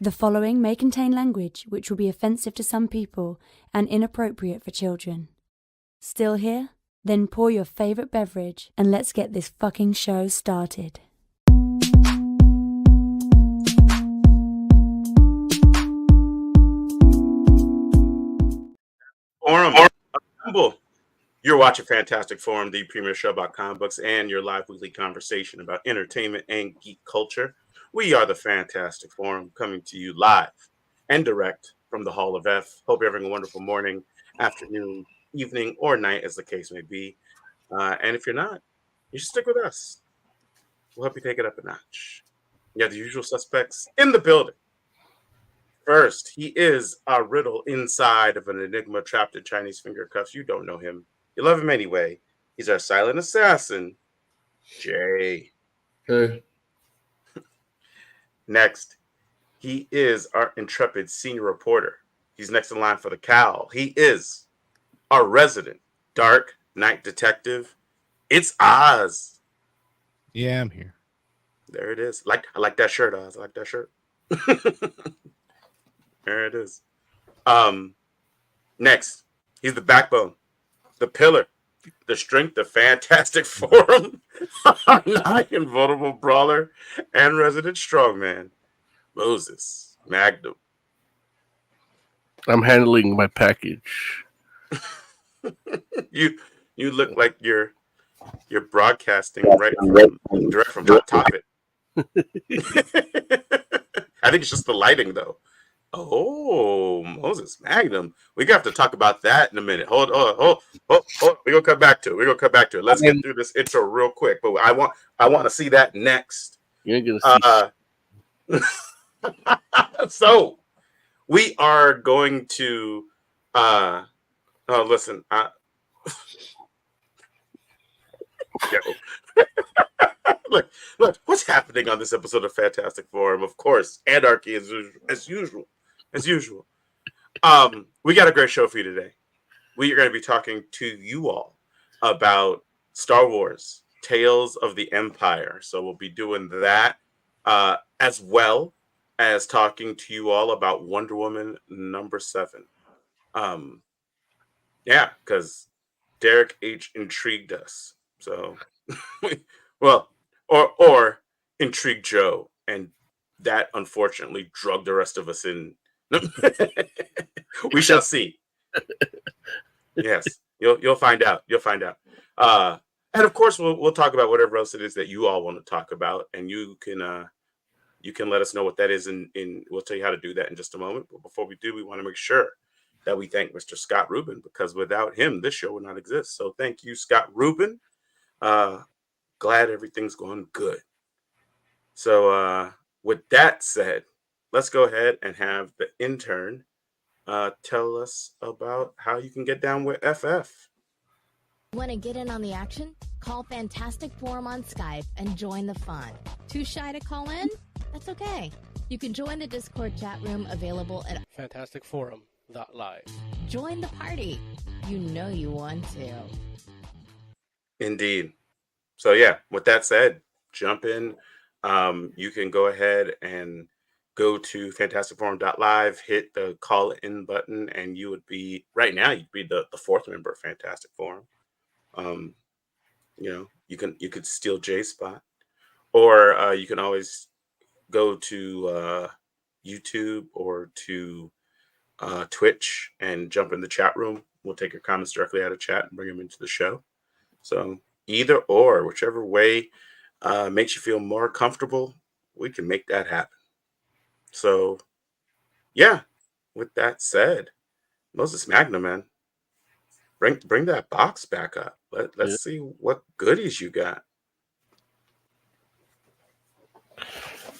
The following may contain language which will be offensive to some people and inappropriate for children. Still here? Then pour your favorite beverage and let's get this fucking show started. Forum, assemble. You're watching Fantastic Forum, the premier show about comic books and your live weekly conversation about entertainment and geek culture. We are the Fantastic Forum, coming to you live and direct from the Hall of F. Hope you're having a wonderful morning, afternoon, evening, or night, as the case may be. And if you're not, you should stick with us. We'll help you take it up a notch. You have the usual suspects in the building. First, he is a riddle inside of an enigma trapped in Chinese finger cuffs. You don't know him. You love him anyway. He's our silent assassin, Jay. Hey. Next, he is our intrepid senior reporter. He's next in line for the cowl. He is our resident dark knight detective. It's Oz. Yeah, I'm here. There it is. I like that shirt, Oz. I like that shirt. There it is. Next, he's the backbone, the pillar, the strength, the Fantastic Forum, not invulnerable brawler, and resident strongman, Moses Magnum. I'm handling my package. You look like you're broadcasting direct from Hot Topic. I think it's just the lighting, though. Oh, Moses Magnum. We're gonna have to talk about that in a minute. Hold. We're gonna come back to it. Let's get through this intro real quick. But I want to see that next. You ain't gonna see. So we are going to listen. Look, what's happening on this episode of Fantastic Forum? Of course, anarchy as usual. We got a great show for you today. We are going to be talking to you all about Star Wars, Tales of the Empire. So we'll be doing that as well as talking to you all about Wonder Woman #7. Yeah, because Derek H. intrigued us. So, well, or intrigued Joe, and that unfortunately drugged the rest of us in. We shall see. Yes, you'll find out. And of course, we'll talk about whatever else it is that you all want to talk about, and you can let us know what that is, and we'll tell you how to do that in just a moment. But before we do, we want to make sure that we thank Mr. Scott Rubin, because without him, this show would not exist. So thank you, Scott Rubin. Glad everything's going good. So with that said, let's go ahead and have the intern tell us about how you can get down with FF. Want to get in on the action? Call Fantastic Forum on Skype and join the fun. Too shy to call in? That's okay. You can join the Discord chat room available at fantasticforum.live. Join the party. You know you want to. Indeed. So yeah, with that said, jump in. You can go ahead and go to fantasticforum.live, hit the call in button, and you would be you'd be the fourth member of Fantastic Forum. You could steal Jay's spot, or you can always go to YouTube or to Twitch and jump in the chat room. We'll take your comments directly out of chat and bring them into the show. So either or, whichever way makes you feel more comfortable, we can make that happen. So, yeah, with that said, Moses Magnum, man, bring that box back up. Let's see what goodies you got.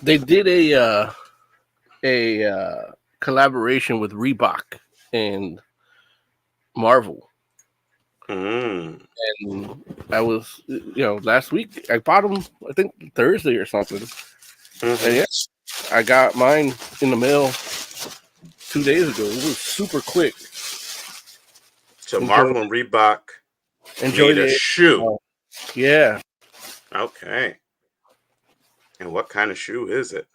They did a collaboration with Reebok and Marvel. And I was, last week I bought them, I think Thursday or something. And yes, I got mine in the mail 2 days ago. It was super quick. So Marvel and Reebok made a shoe. Yeah. Okay. And what kind of shoe is it?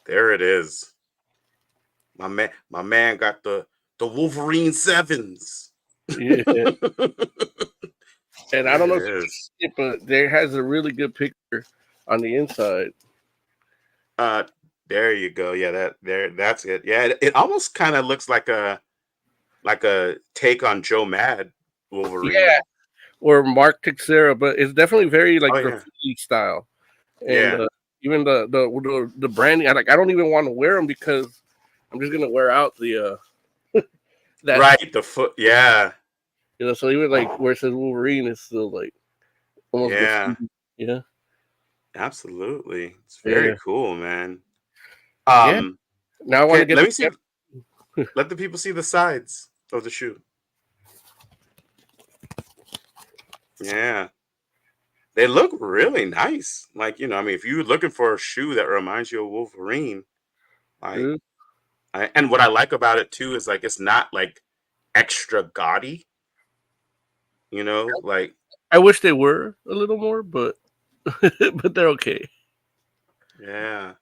There it is. My man got the Wolverine 7s. Yeah, and I don't know if There it you can is. see it, but there has a really good picture on the inside. There you go. Yeah, that's it. Yeah, it almost kind of looks like a take on Joe Mad Wolverine. Yeah, or Mark Teixeira, but it's definitely very like Oh yeah, graffiti style. And yeah. even the branding, I don't even want to wear them because I'm just gonna wear out the that Right, the foot. Yeah, So even like where it says Wolverine is still like almost yeah. graffiti. Yeah, Absolutely. It's yeah, very cool, man. yeah. Now I want to Okay, get let me see. Let the people see the sides of the shoe. Yeah, they look really nice. Like, I mean, if you're looking for a shoe that reminds you of Wolverine, like, Mhm. and what I like about it too is like it's not like extra gaudy. Like, I wish they were a little more, but but they're okay. yeah.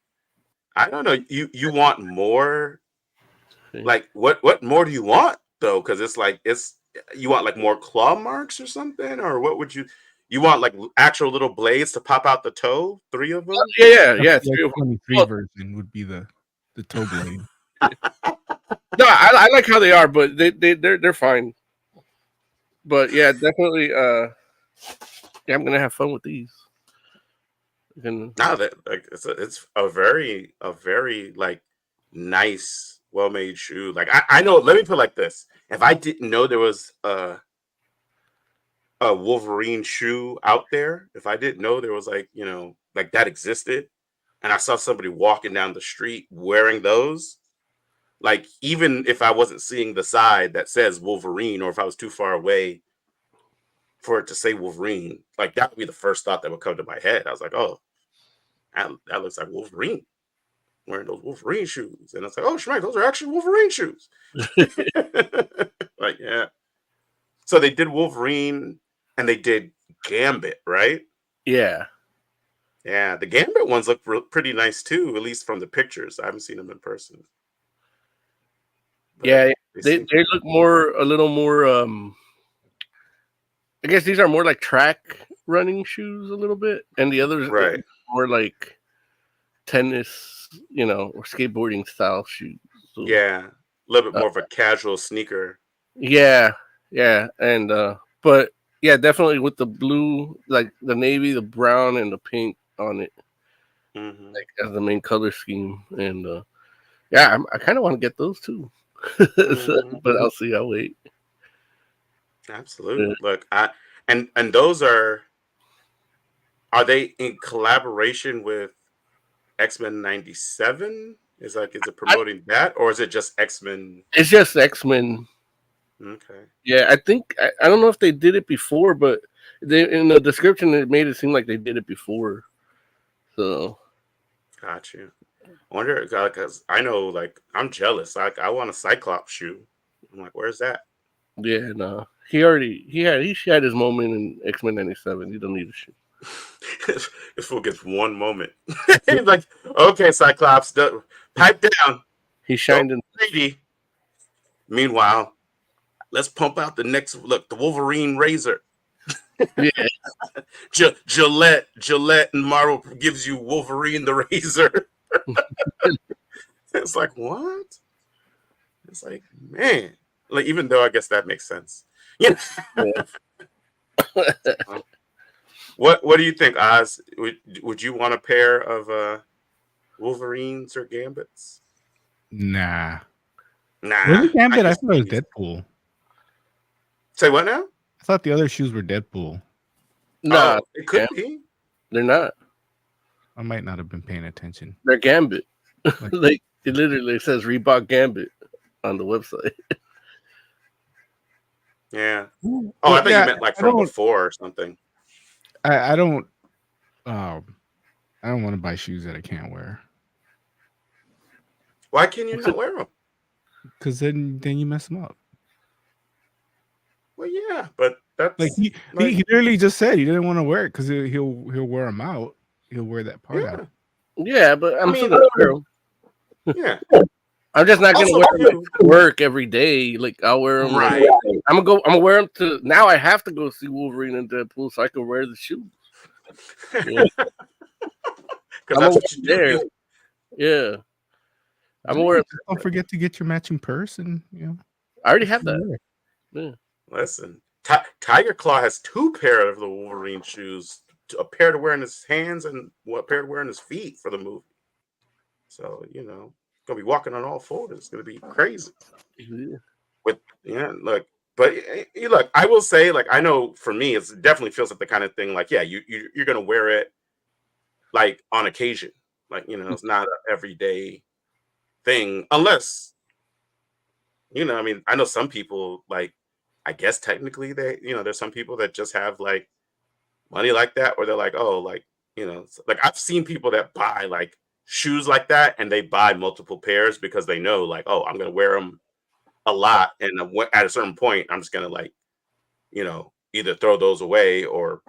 I don't know. You want more? Like, what more do you want though? Because it's like you want like more claw marks or something, or what would you want like actual little blades to pop out the toe? 3 of them? Yeah. The 23 Well, version would be the toe blade. no, I like how they are, but they're fine. But yeah, definitely. Yeah, I'm gonna have fun with these. And No, that like it's a very like nice, well made shoe. Like I know. Let me put it like this: if I didn't know there was a Wolverine shoe out there, if I didn't know there was like like that existed, and I saw somebody walking down the street wearing those, like even if I wasn't seeing the side that says Wolverine, or if I was too far away for it to say Wolverine, like that would be the first thought that would come to my head. I was like, oh, that looks like Wolverine wearing those Wolverine shoes. And it's like, oh, Schmack, those are actually Wolverine shoes. Like, yeah. So they did Wolverine and they did Gambit, right? yeah, Yeah, the Gambit ones look pretty nice too, at least from the pictures. I haven't seen them in person. But yeah, they seem look a little more. I guess these are more like track running shoes a little bit, and the others right. more like tennis, or skateboarding style shoes. So, Yeah, a little bit more of a casual sneaker. yeah, and but yeah, definitely with the blue, like the navy, the brown, and the pink on it, Hmm. like as the main color scheme. And yeah, I kind of want to get those too. Hmm. But I'll see. I'll wait. Absolutely. Look, and those are they in collaboration with X-Men 97? Is it promoting that, or is it just X-Men? It's just X-Men. Okay, Yeah, I think I don't know if they did it before, but they in the description it made it seem like they did it before. So got you. I wonder because I know, like, I'm jealous. Like, I want a Cyclops shoe. I'm like, where's that? yeah, no, he had his moment in X-Men '97. You don't need a shoot. This fool gets one moment. He's like, okay, Cyclops, pipe down. He Don't shined in. be greedy. Meanwhile, let's pump out the the Wolverine razor. Yeah, Gillette and Marvel gives you Wolverine the razor. It's like, what? It's like, man. Like, even though I guess that makes sense. Yeah. What do you think, Oz? Would you want a pair of Wolverines or Gambits? Nah. Nah. Was it Gambit? I guess thought it was Deadpool. Say what now? I thought the other shoes were Deadpool. Nah, it could be. they're not. I might not have been paying attention. They're Gambit. Like it literally says Reebok Gambit on the website. Yeah. Oh, I thought you meant like from before or something. I don't want to buy shoes that I can't wear. Why can you not wear them? Because then you mess them up. Well, yeah, but that's like he literally just said he didn't want to wear it because he'll wear them out. He'll wear that part out. Yeah, but I'm still gonna wear them. Yeah. I'm just not gonna Also, wear them too, to work every day. Like I'll wear them. right. I'm gonna wear them to. Now I have to go see Wolverine and Deadpool so I can wear the shoes. Yeah. Because I'm that's gonna what you do. wear there. Yeah, I'm gonna wear. Just don't forget to get your matching purse, and I already have that. Yeah. Listen, Tiger Claw has 2 pair of the Wolverine shoes, a pair to wear in his hands and a pair to wear in his feet for the movie. So gonna be walking on all fours. It's gonna be crazy. Yeah. Look, but look, I will say, like, I know for me, it definitely feels like the kind of thing, like, yeah, you're gonna wear it like on occasion, like it's not an everyday thing, unless I mean, I know some people, like, I guess technically they, there's some people that just have like money like that, where they're like, oh, like, like I've seen people that buy like shoes like that, and they buy multiple pairs because they know, like, oh, I'm gonna wear them a lot, and at a certain point, I'm just gonna, like, either throw those away, or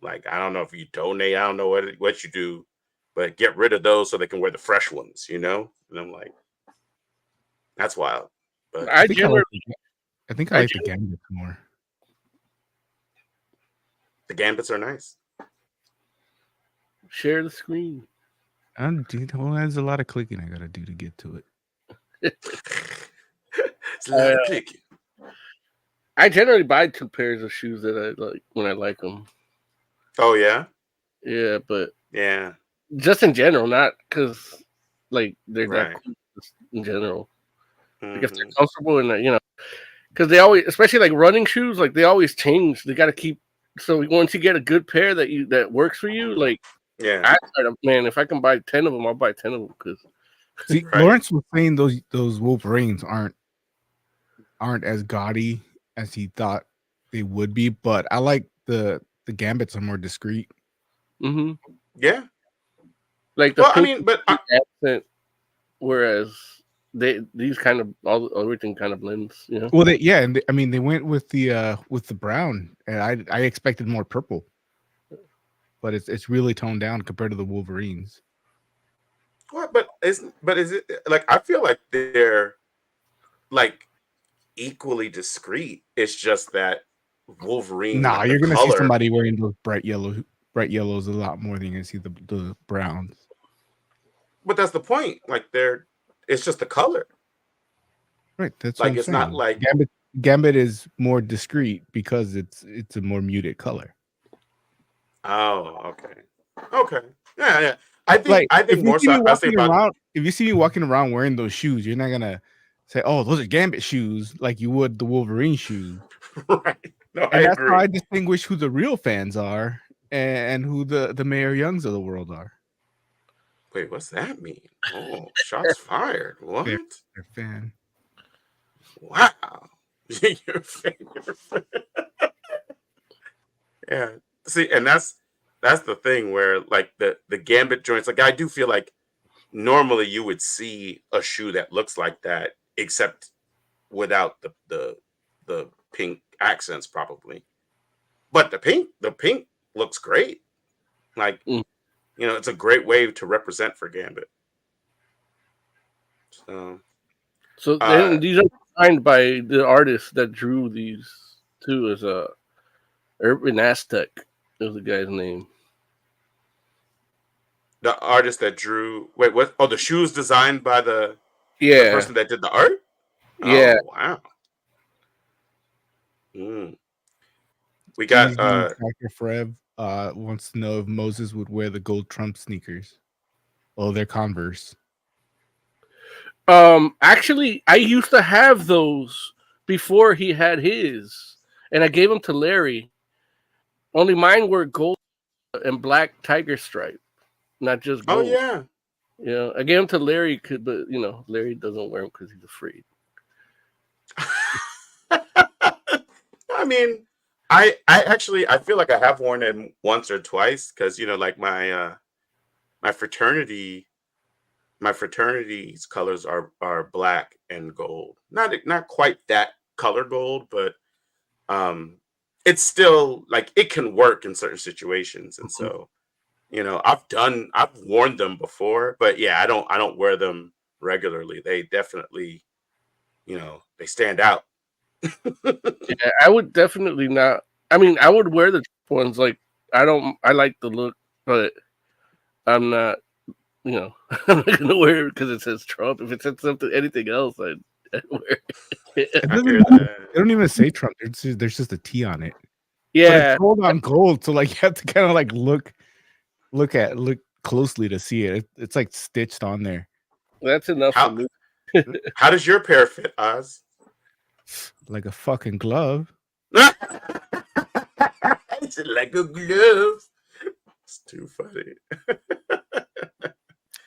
like, I don't know if you donate, I don't know what you do, but get rid of those so they can wear the fresh ones, And I'm like, that's wild. But I generally I think I like the Gambits more. the Gambits are nice. share the screen. There's a lot of clicking I gotta do to get to it. It's a lot of clicking. I generally buy 2 pairs of shoes that I like when I like them. Oh yeah, Yeah, but yeah. just in general, not because like they're Right. that cool, just in general. Like if they're Mhm. comfortable and because they always, especially like running shoes, like they always change. They got to keep. So once you get a good pair that works for you, like Yeah. I try to, man, if I can buy 10 of them, I'll buy 10 of them because See, Right. Lawrence was saying those Wolverines aren't as gaudy as he thought they would be, but I like the Gambits are more discreet. Yeah. like the Well, I pink mean, but accent, whereas these kind of everything kind of blends. Well, I mean they went with the brown, and I expected more purple, but it's really toned down compared to the Wolverines. what? But is it like, I feel like they're like equally discreet. It's just that Wolverine, Nah, like, you're the gonna see color. somebody wearing those bright yellows a lot more than you're gonna see the browns. But that's the point. Like, it's just the color. Right, that's Like, what I'm it's saying. not like. Gambit is more discreet because it's a more muted color. Oh, okay. Yeah. I think Like, I if think you more see so. me I say walking about. around, if you see me walking around wearing those shoes, you're not gonna say, "Oh, those are Gambit shoes," like you would the Wolverine shoes. Right. No, I And that's agree. how I distinguish who the real fans are and who the Mayor Youngs of the world are. Wait, what's that mean? Oh, shots fired. What? They're a fan. Wow. You're a fan. Yeah. See, and that's the thing where, like, the Gambit joints, like, I do feel like normally you would see a shoe that looks like that, except without the pink accents, probably. But the pink looks great. Like, it's a great way to represent for Gambit. So then these are designed by the artist that drew these too, as Urban Aztec is the guy's name. The artist that drew. Wait, what? Oh, the shoes designed by the person that did the art. Yeah. Oh, wow. We got Dr. Frev wants to know if Moses would wear the gold Trump sneakers. Oh, they're Converse. Actually, I used to have those before he had his, and I gave them to Larry. Only mine were gold and black tiger stripe, not just gold. Oh yeah. Yeah, I gave them to Larry, but Larry doesn't wear them because he's afraid. I mean, I actually feel like I have worn them once or twice because like my fraternity's colors are black and gold. Not quite that color gold, but it's still like it can work in certain situations, and so I've worn them before, but yeah, I don't wear them regularly. They definitely, they stand out. Yeah, I would definitely not. I mean, I would wear the ones. Like, I like the look, but I'm not. I'm not gonna wear it because it says Trump. If it said anything else, I'd wear it. It I doesn't hear even, that. they don't even say Trump. There's just a T on it. But Yeah, it's rolled on gold, so like you have to kind of like look closely to see it. It's like stitched on there, that's enough for How me. how does your pair fit, Oz? like a fucking glove. It's like a glove. It's too funny.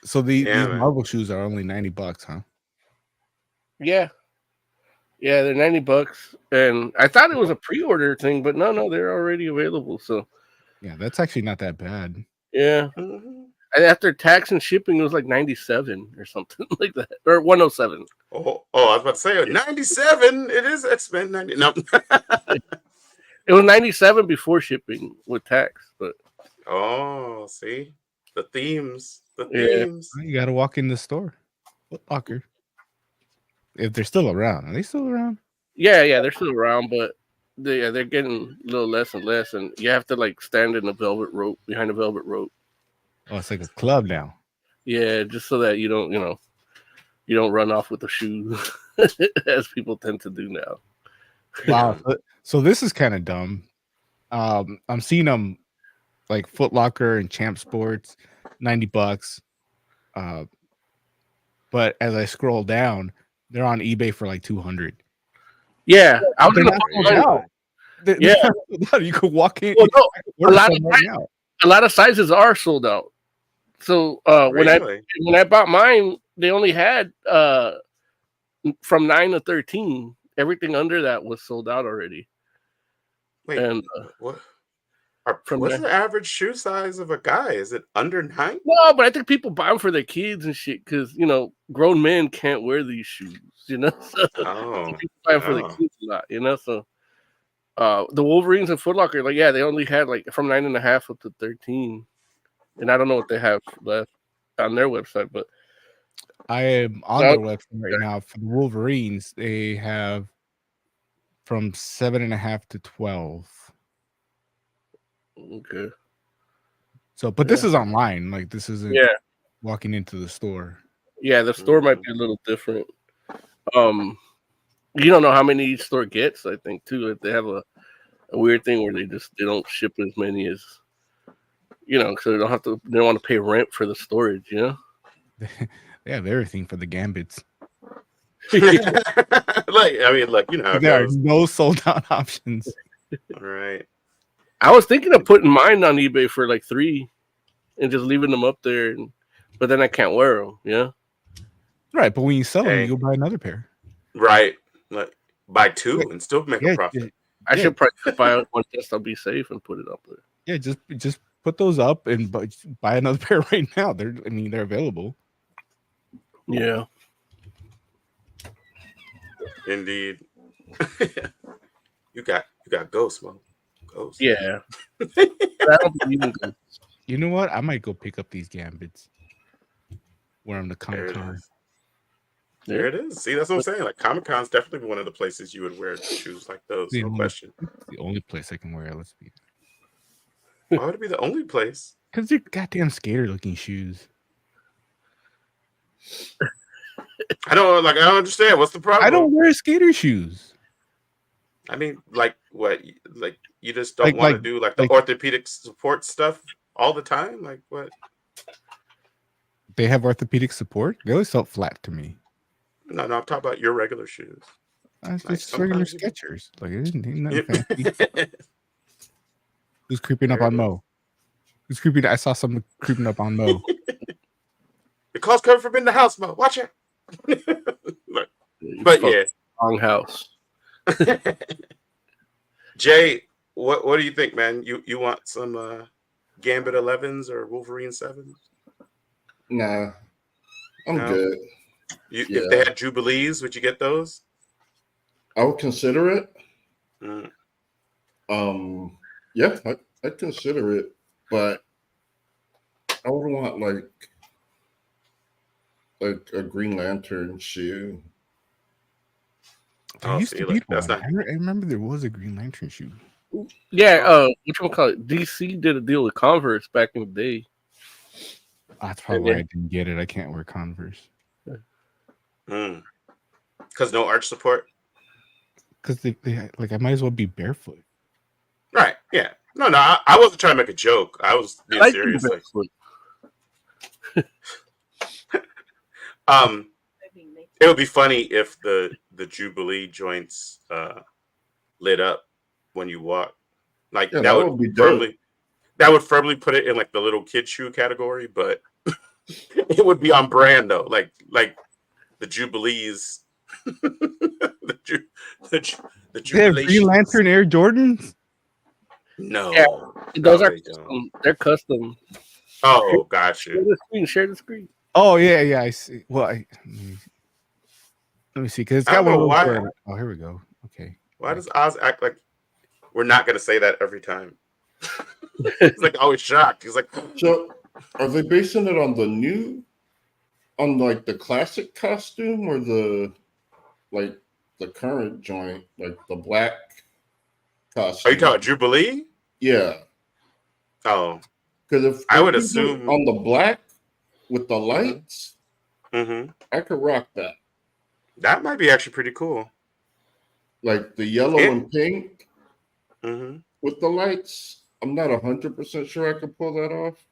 So Yeah, these man. Marvel shoes are only $90, huh? Yeah, they're $90, and I thought it was a pre-order thing, but no, they're already available. So Yeah, that's actually not that bad. yeah, Mhm. and after tax and shipping, it was like 97 or something like that, or 107. Oh, I was about to say 97. It is X-Men 90. No. It was 97 before shipping with tax, but Oh, see the themes. The yeah. themes. You got to walk in the store. Foot Locker. If they're still around, are they still around? Yeah, they're still around, but they're getting a little less and less, and you have to like stand in the velvet rope behind the velvet rope. Oh, it's like a club now. Yeah, just so that you don't run off with the shoes as people tend to do now. Wow. So this is kind of dumb. I'm seeing them like Foot Locker and Champ Sports, $90. But as I scroll down, they're on eBay for like 200. Yeah, I was They're gonna not put sold mine- out. Yeah. They're not sold out. You could walk in. Well, no, I could order some right now. a lot of sizes are sold out. So Really? when I bought mine, they only had from 9 to 13. Everything under that was sold out already. Wait, And what? from What's there- the average shoe size of a guy? Is it under 9? no, but I think people buy them for their kids and shit because grown men can't wear these shoes. So Oh, people buy them for their oh. kids a lot. So the Wolverines and Foot Locker, like they only had like from 9.5 up to 13, and I don't know what they have left on their website, but I am on No. their website right now. For the Wolverines, they have from 7.5 to 12. okay, So, but this is online. Like this isn't yeah. walking into the store. Yeah, the store might be a little different. You don't know how many each store gets. I think too, if they have a weird thing where they don't ship as many as so they don't want to pay rent for the storage. They have everything for the Gambits. Look, you know how it There are goes. no sold out options. All right. I was thinking of putting mine on eBay for like 3, and just leaving them up there, but then I can't wear them. Yeah. Right, but when you sell them, Hey. you go buy another pair. Right. Like, buy 2 and still make a profit. I Yeah. should probably just buy one just to be safe and put it up there. Yeah, just put those up and buy another pair right now. They're available. Yeah. Indeed. You got Ghost, Mo. Ghost. Yeah. But I don't believe in them. You know what? I might go pick up these Gambits. Wear them to There Comic it Con. is. There it is. See, that's what I'm saying. Like Comic Con's definitely one of the places you would wear shoes like those. No Yeah. question. The only place I can wear it. Let's be. Why would it be the only place? Because they're goddamn skater looking shoes. I don't understand. What's the problem? I don't wear skater shoes. I mean, like what? Like you just don't Like- want to like- do like the like- orthopedic support stuff all the time? Like what? They have orthopedic support. They always felt flat to me. No, I'm talking about your regular shoes. It's Like, just regular sometimes you- Skechers. Like it isn't nothing fancy. Who's creeping up There on it Mo? Who's creeping? I saw someone creeping up on Mo. The calls coming from in the house, Mo. Watch it. Look, but yeah, Wrong house. Jay, what do you think, man? You want some Gambit 11s or Wolverine 7s? Nah, I'm No. good. If Yeah. they had Jubilees, would you get those? I would consider it. Mm. Yeah, I'd consider it, but I would want like a Green Lantern shoe. There Oh, used see, to be like, one. that's not. I remember there was a Green Lantern shoe. Yeah, which one call it? DC did a deal with Converse back in the day. That's probably why I didn't get it. I can't wear Converse. Because no arch support. Because they like I might as well be barefoot. Right. Yeah. No. I wasn't trying to make a joke. I was being I serious. think Like, it would be funny if the Jubilee joints lit up when you walk. Like Yeah, that would would be dope. firmly put it in like the little kid shoe category, but it would be on brand though. Like the Jubilees, the They have Jubilee Green shoes. Lantern Air Jordans. No, Yeah, those no, are they don't. custom. They're custom. Oh, gotcha. Share the screen. Oh yeah, I see. Well, let me see, because it's I got don't one know of why. those where, oh, here we go. Okay. Why does Oz act like we're not going to say that every time? He's like always shocked. He's like, So, are they basing it on like the classic costume or the current joint, like the black costume? are you talking Jubilee? Yeah, Oh, because if I would they do it assume- on the black with the lights, mm-hmm. I could rock that. That might be actually pretty cool. Like the yellow Yeah. and pink Mm-hmm. with the lights. I'm not 100% sure I could pull that off.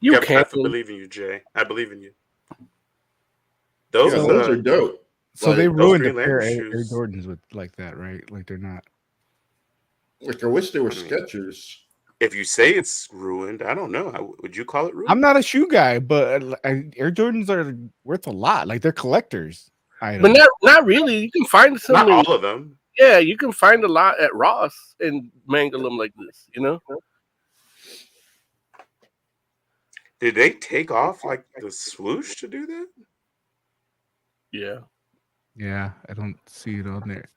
You I can't. believe in you, Jay. I believe in you. Those, Yeah, those are dope. So they Like, ruined a Green pair of Lantern Air shoes. Jordans with like that, right? Like they're not. Like I wish they were I mean, Skechers. if you say it's ruined, I don't know. Would you call it ruined? I'm not a shoe guy, but Air Jordans are worth a lot. Like they're collectors items. But not really. You can find some. Not all of them. Yeah, you can find a lot at Ross and mangle them like this. You know. Did they take off like the swoosh to do that? Yeah. Yeah, I don't see it on there.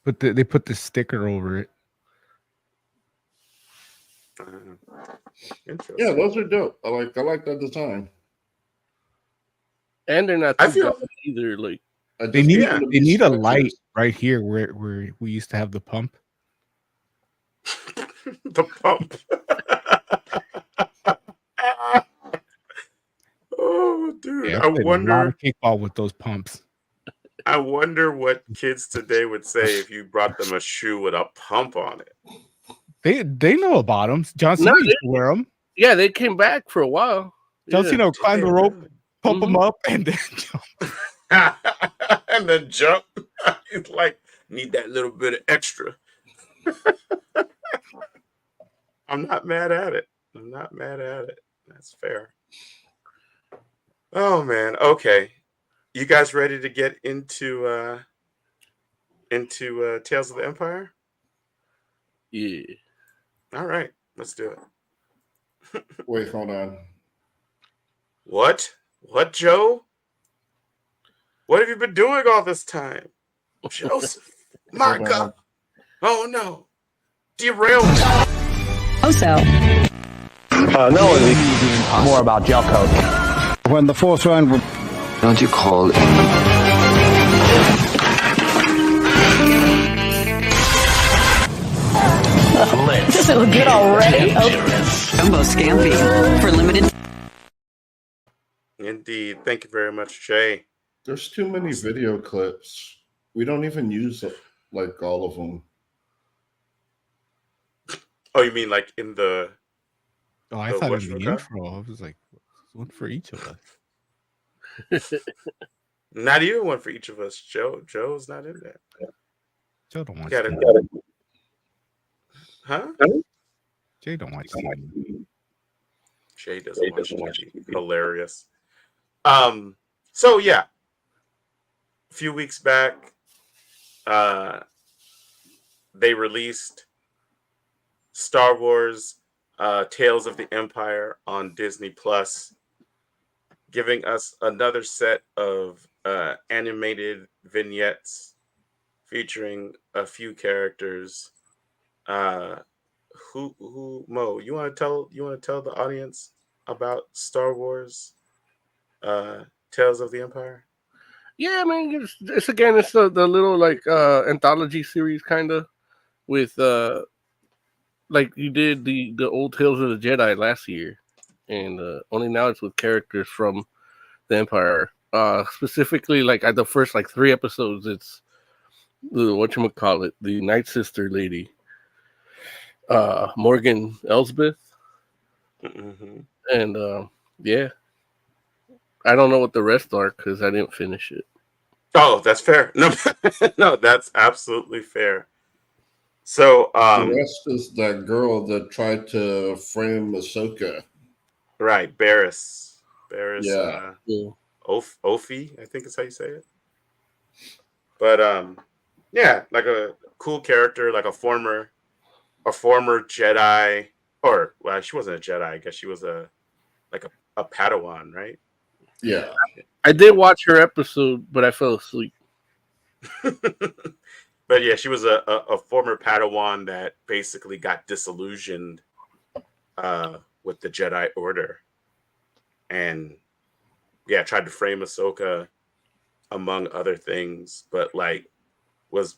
But they put the sticker over it. Interesting. Yeah, those are dope. I like that design. And they're not I too feel- bad either. Like I They just need want them to they be need a Skechers. light right here where we used to have the pump. The pump. Oh, dude! Yeah, I played a lot wonder. of kickball with those pumps. I wonder what kids today would say if you brought them a shoe with a pump on it. They know about them. John Cena used to wear them. yeah, they came back for a while. John Yeah. Cena would climb the rope, pump them up, and then jump. And then jump. It's like need that little bit of extra. I'm not mad at it. That's fair. Oh man. Okay. You guys ready to get into Tales of the Empire? Yeah. All right, let's do it. Wait, hold on. What? What, Joe? What have you been doing all this time? Joseph. My Hold God. on. Oh no. Derailed. Also, More about gel coat. When the fourth round will Don't you call it? does it look good already? Jumbo Scampi for limited. Indeed. Thank you very much, Jay. There's too many video clips. We don't even use like all of them. Oh, you mean like in the Oh, I The thought in the whatchamacallit? intro, I was like, one for each of us. not even one for each of us. Joe's not in there. Joe don't watch Got it. TV. Huh? Jay don't watch TV. Jay doesn't watch TV. Hilarious. So yeah. A few weeks back, they released Star Wars Tales of the Empire on Disney Plus, giving us another set of animated vignettes featuring a few characters who Mo, you want to tell the audience about Star Wars Tales of the Empire? Yeah, I mean, it's again, it's the little like anthology series kind of with like you did the old Tales of the Jedi last year, and only now it's with characters from the Empire. Specifically, like at the first like 3 episodes, it's the whatchamacallit, the Night Sister lady, Morgan Elsbeth, Mm-hmm. and yeah, I don't know what the rest are because I didn't finish it. Oh, that's fair. No, no, that's absolutely fair. So, the rest is that girl that tried to frame Ahsoka. Right, Barriss. Yeah. Ophi, I think is how you say it. But yeah, like a cool character, like a former Jedi, or well, she wasn't a Jedi. I guess she was a Padawan, right? Yeah. I did watch her episode, but I fell asleep. But yeah, she was a former Padawan that basically got disillusioned with the Jedi Order, and yeah, tried to frame Ahsoka among other things, but like was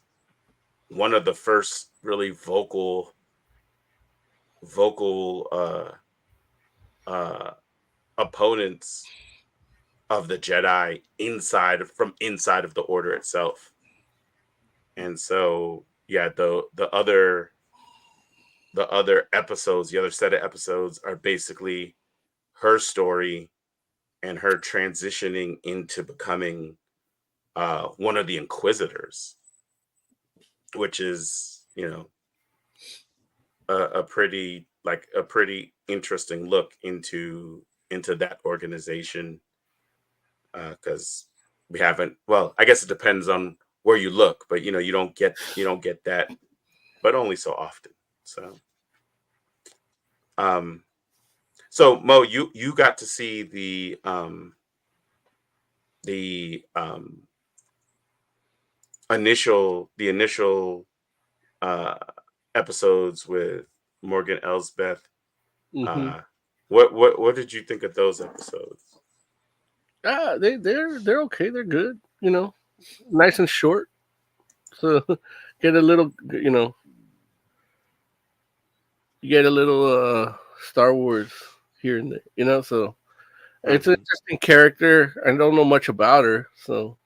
one of the first really vocal opponents of the Jedi inside of the Order itself. And so yeah, the other episodes, the other set of episodes are basically her story and her transitioning into becoming one of the Inquisitors, which is, you know, a pretty interesting look into that organization, because we haven't, well, I guess it depends on where you look, but you know, you don't get that, but only so often. So Mo, you got to see the initial episodes with Morgan Elsbeth. Mm-hmm. What did you think of those episodes? They're okay. They're good. You know, nice and short. So get a little, you know, you get a little Star Wars here and there. You know, so it's an interesting character. I don't know much about her, so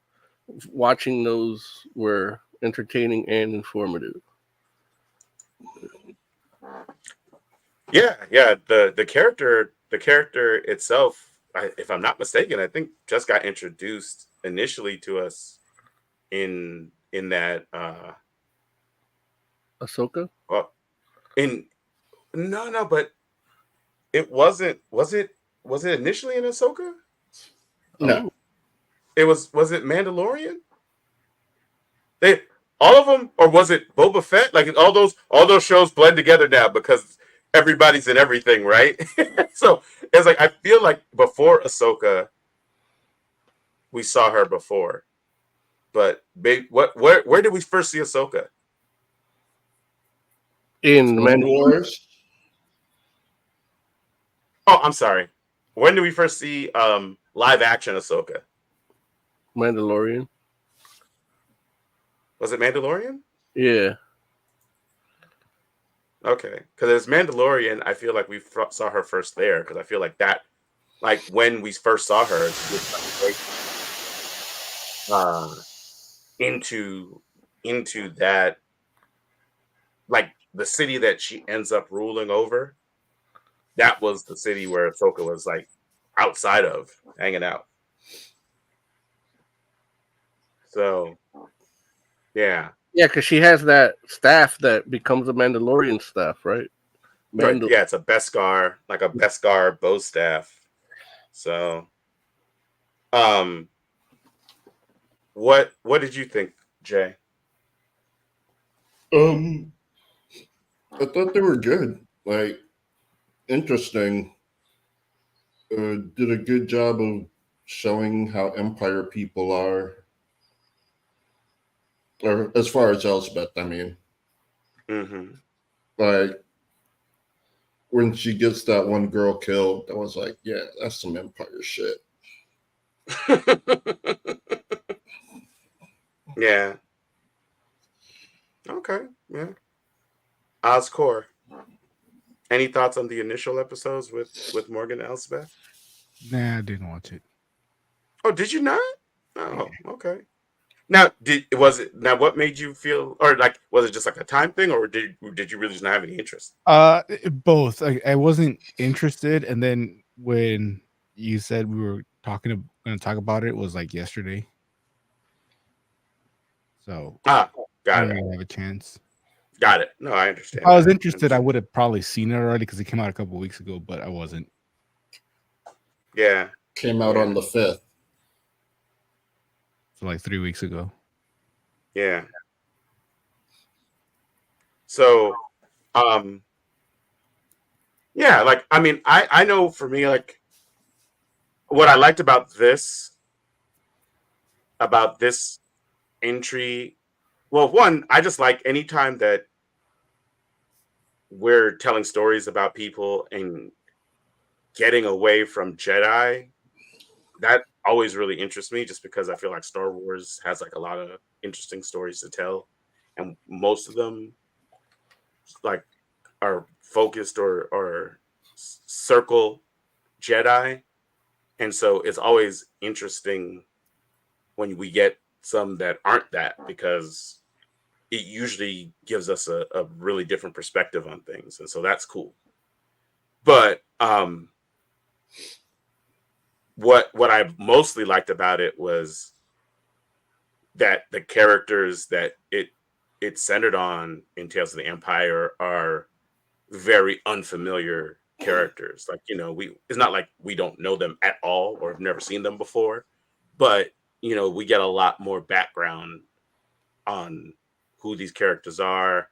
watching those were entertaining and informative. Yeah. The character itself, if I'm not mistaken, I think just got introduced initially to us in that Ahsoka. Well, no, but it wasn't. Was it initially in Ahsoka? No. Was it Mandalorian? All of them, or was it Boba Fett? Like all those shows blend together now because everybody's in everything, right? So it's like I feel like before Ahsoka, we saw her before, but where did we first see Ahsoka? In Mandalorian. Oh, I'm sorry. When did we first see live action Ahsoka? Mandalorian. Was it Mandalorian? Yeah. Okay, because as Mandalorian, I feel like we saw her first there because I feel like that, like when we first saw her, into that, like the city that she ends up ruling over. That was the city where Ahsoka was like outside of hanging out. So, yeah. Yeah, because she has that staff that becomes a Mandalorian staff, right? Yeah, it's a Beskar, like a Beskar bow staff. So, what did you think, Jay? I thought they were good. Like, interesting. Did a good job of showing how Empire people are. Or as far as Elsbeth, I mean. Mm-hmm. Like, when she gets that one girl killed, I was like, yeah, that's some Empire shit. Yeah. Okay. Yeah. Oscor. Any thoughts on the initial episodes with Morgan and Elsbeth? Nah, I didn't watch it. Oh, did you not? Oh, okay. Now, what made you feel, or like, was it just like a time thing, or did you really just not have any interest? Both. I wasn't interested, and then when you said we were going to talk about it, it was like yesterday. So got I it. didn't really have a chance. Got it. No, I understand. If I was interested, I would have probably seen it already because it came out a couple of weeks ago, but I wasn't. Yeah. Came out on the 5th. So like 3 weeks ago. Yeah. So, yeah, like, I mean, I know for me, like, what I liked about this entry, well, one, I just like anytime that we're telling stories about people and getting away from Jedi, that always really interests me, just because I feel like Star Wars has like a lot of interesting stories to tell, and most of them like are focused or circle Jedi, and so it's always interesting when we get some that aren't that, because it usually gives us a really different perspective on things, and so that's cool. But what I mostly liked about it was that the characters that it centered on in Tales of the Empire are very unfamiliar characters. Like, you know, it's not like we don't know them at all or have never seen them before, but you know, we get a lot more background on who these characters are,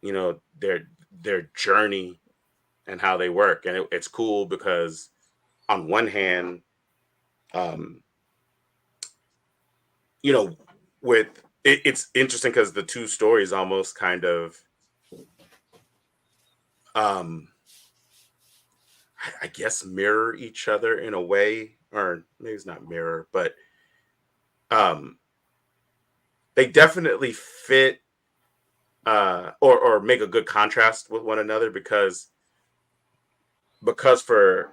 you know, their journey and how they work. And it's cool because on one hand, you know, it's interesting because the two stories almost kind of I guess mirror each other in a way, or maybe it's not mirror, but they definitely fit or make a good contrast with one another, because for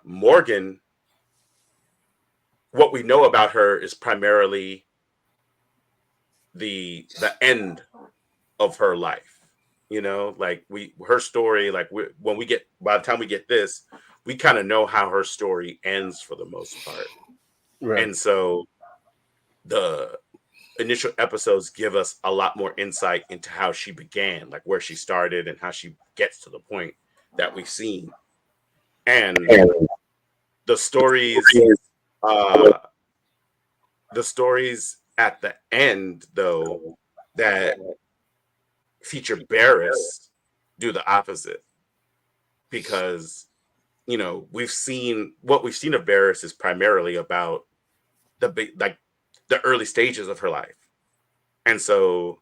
Morgan, what we know about her is primarily the end of her life. You know, like her story, like by the time we get this, we kind of know how her story ends for the most part. Right. And so the initial episodes give us a lot more insight into how she began, like where she started and how she gets to the point that we've seen. And the stories at the end, though, that feature Barriss do the opposite, because you know we've seen of Barriss is primarily about the early stages of her life, and so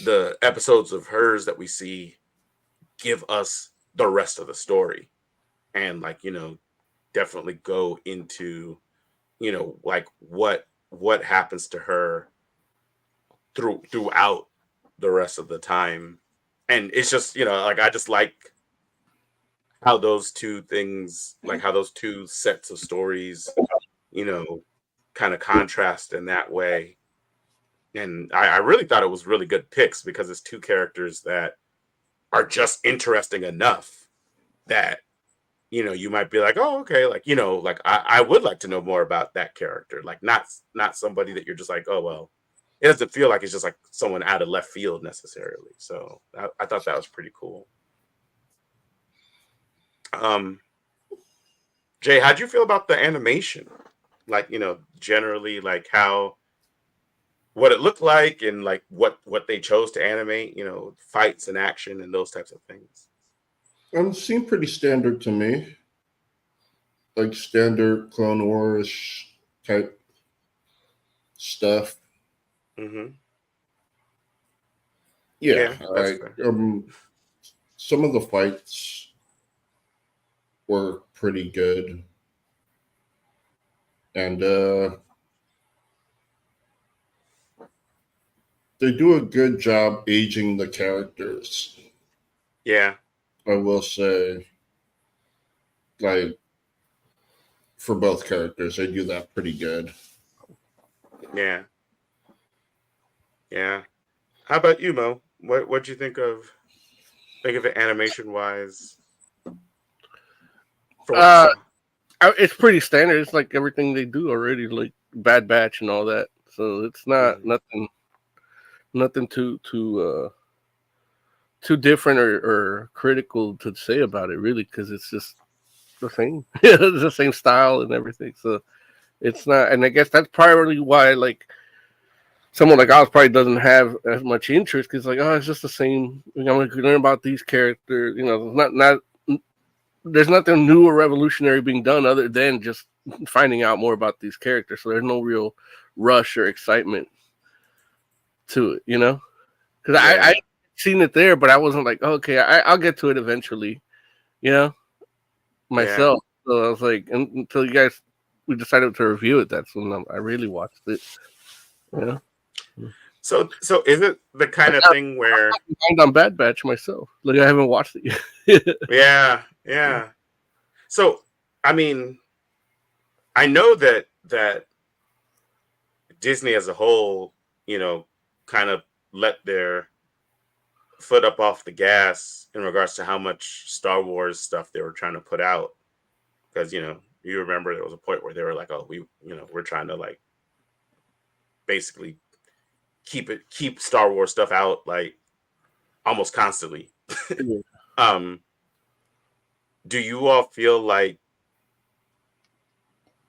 the episodes of hers that we see give us the rest of the story, and like, you know, definitely go into, you know, like what happens to her throughout the rest of the time. And it's just, you know, like I just like how those two things, like how those two sets of stories, you know, kind of contrast in that way. And I really thought it was really good picks, because it's two characters that are just interesting enough that, you know, you might be like, oh, okay, like, you know, like I would like to know more about that character. Like not somebody that you're just like, oh, well, it doesn't feel like it's just like someone out of left field necessarily. So I thought that was pretty cool. Jay, how'd you feel about the animation? Like, you know, generally, like what it looked like, and like what they chose to animate, you know, fights and action and those types of things. Seemed pretty standard to me, like standard Clone Wars type stuff. Mm-hmm. Yeah, that's fair. some of the fights were pretty good. And they do a good job aging the characters. Yeah. I will say, like, for both characters, they do that pretty good. Yeah. Yeah. How about you, Mo? What'd you think of it animation wise? It's pretty standard. It's like everything they do already, like Bad Batch and all that. So it's not nothing too different or critical to say about it, really, because it's just the same. It's the same style and everything. So it's not, and I guess that's probably why, like, someone like us probably doesn't have as much interest, because, like, oh, it's just the same. I'm going to learn about these characters. You know, there's nothing new or revolutionary being done other than just finding out more about these characters. So there's no real rush or excitement to it, you know? Because I seen it there, but I wasn't like, oh, okay, I'll get to it eventually, you know, myself. Yeah. So I was like, until we decided to review it, that's when I really watched it, you know? So is it the kind of thing where I'm on Bad Batch myself? Like, I haven't watched it yet. Yeah. So, I mean, I know that Disney as a whole, you know, kind of let their foot up off the gas in regards to how much Star Wars stuff they were trying to put out. Because, you know, you remember there was a point where they were like, oh, we're trying to, like, basically keep Star Wars stuff out, like, almost constantly. Do you all feel like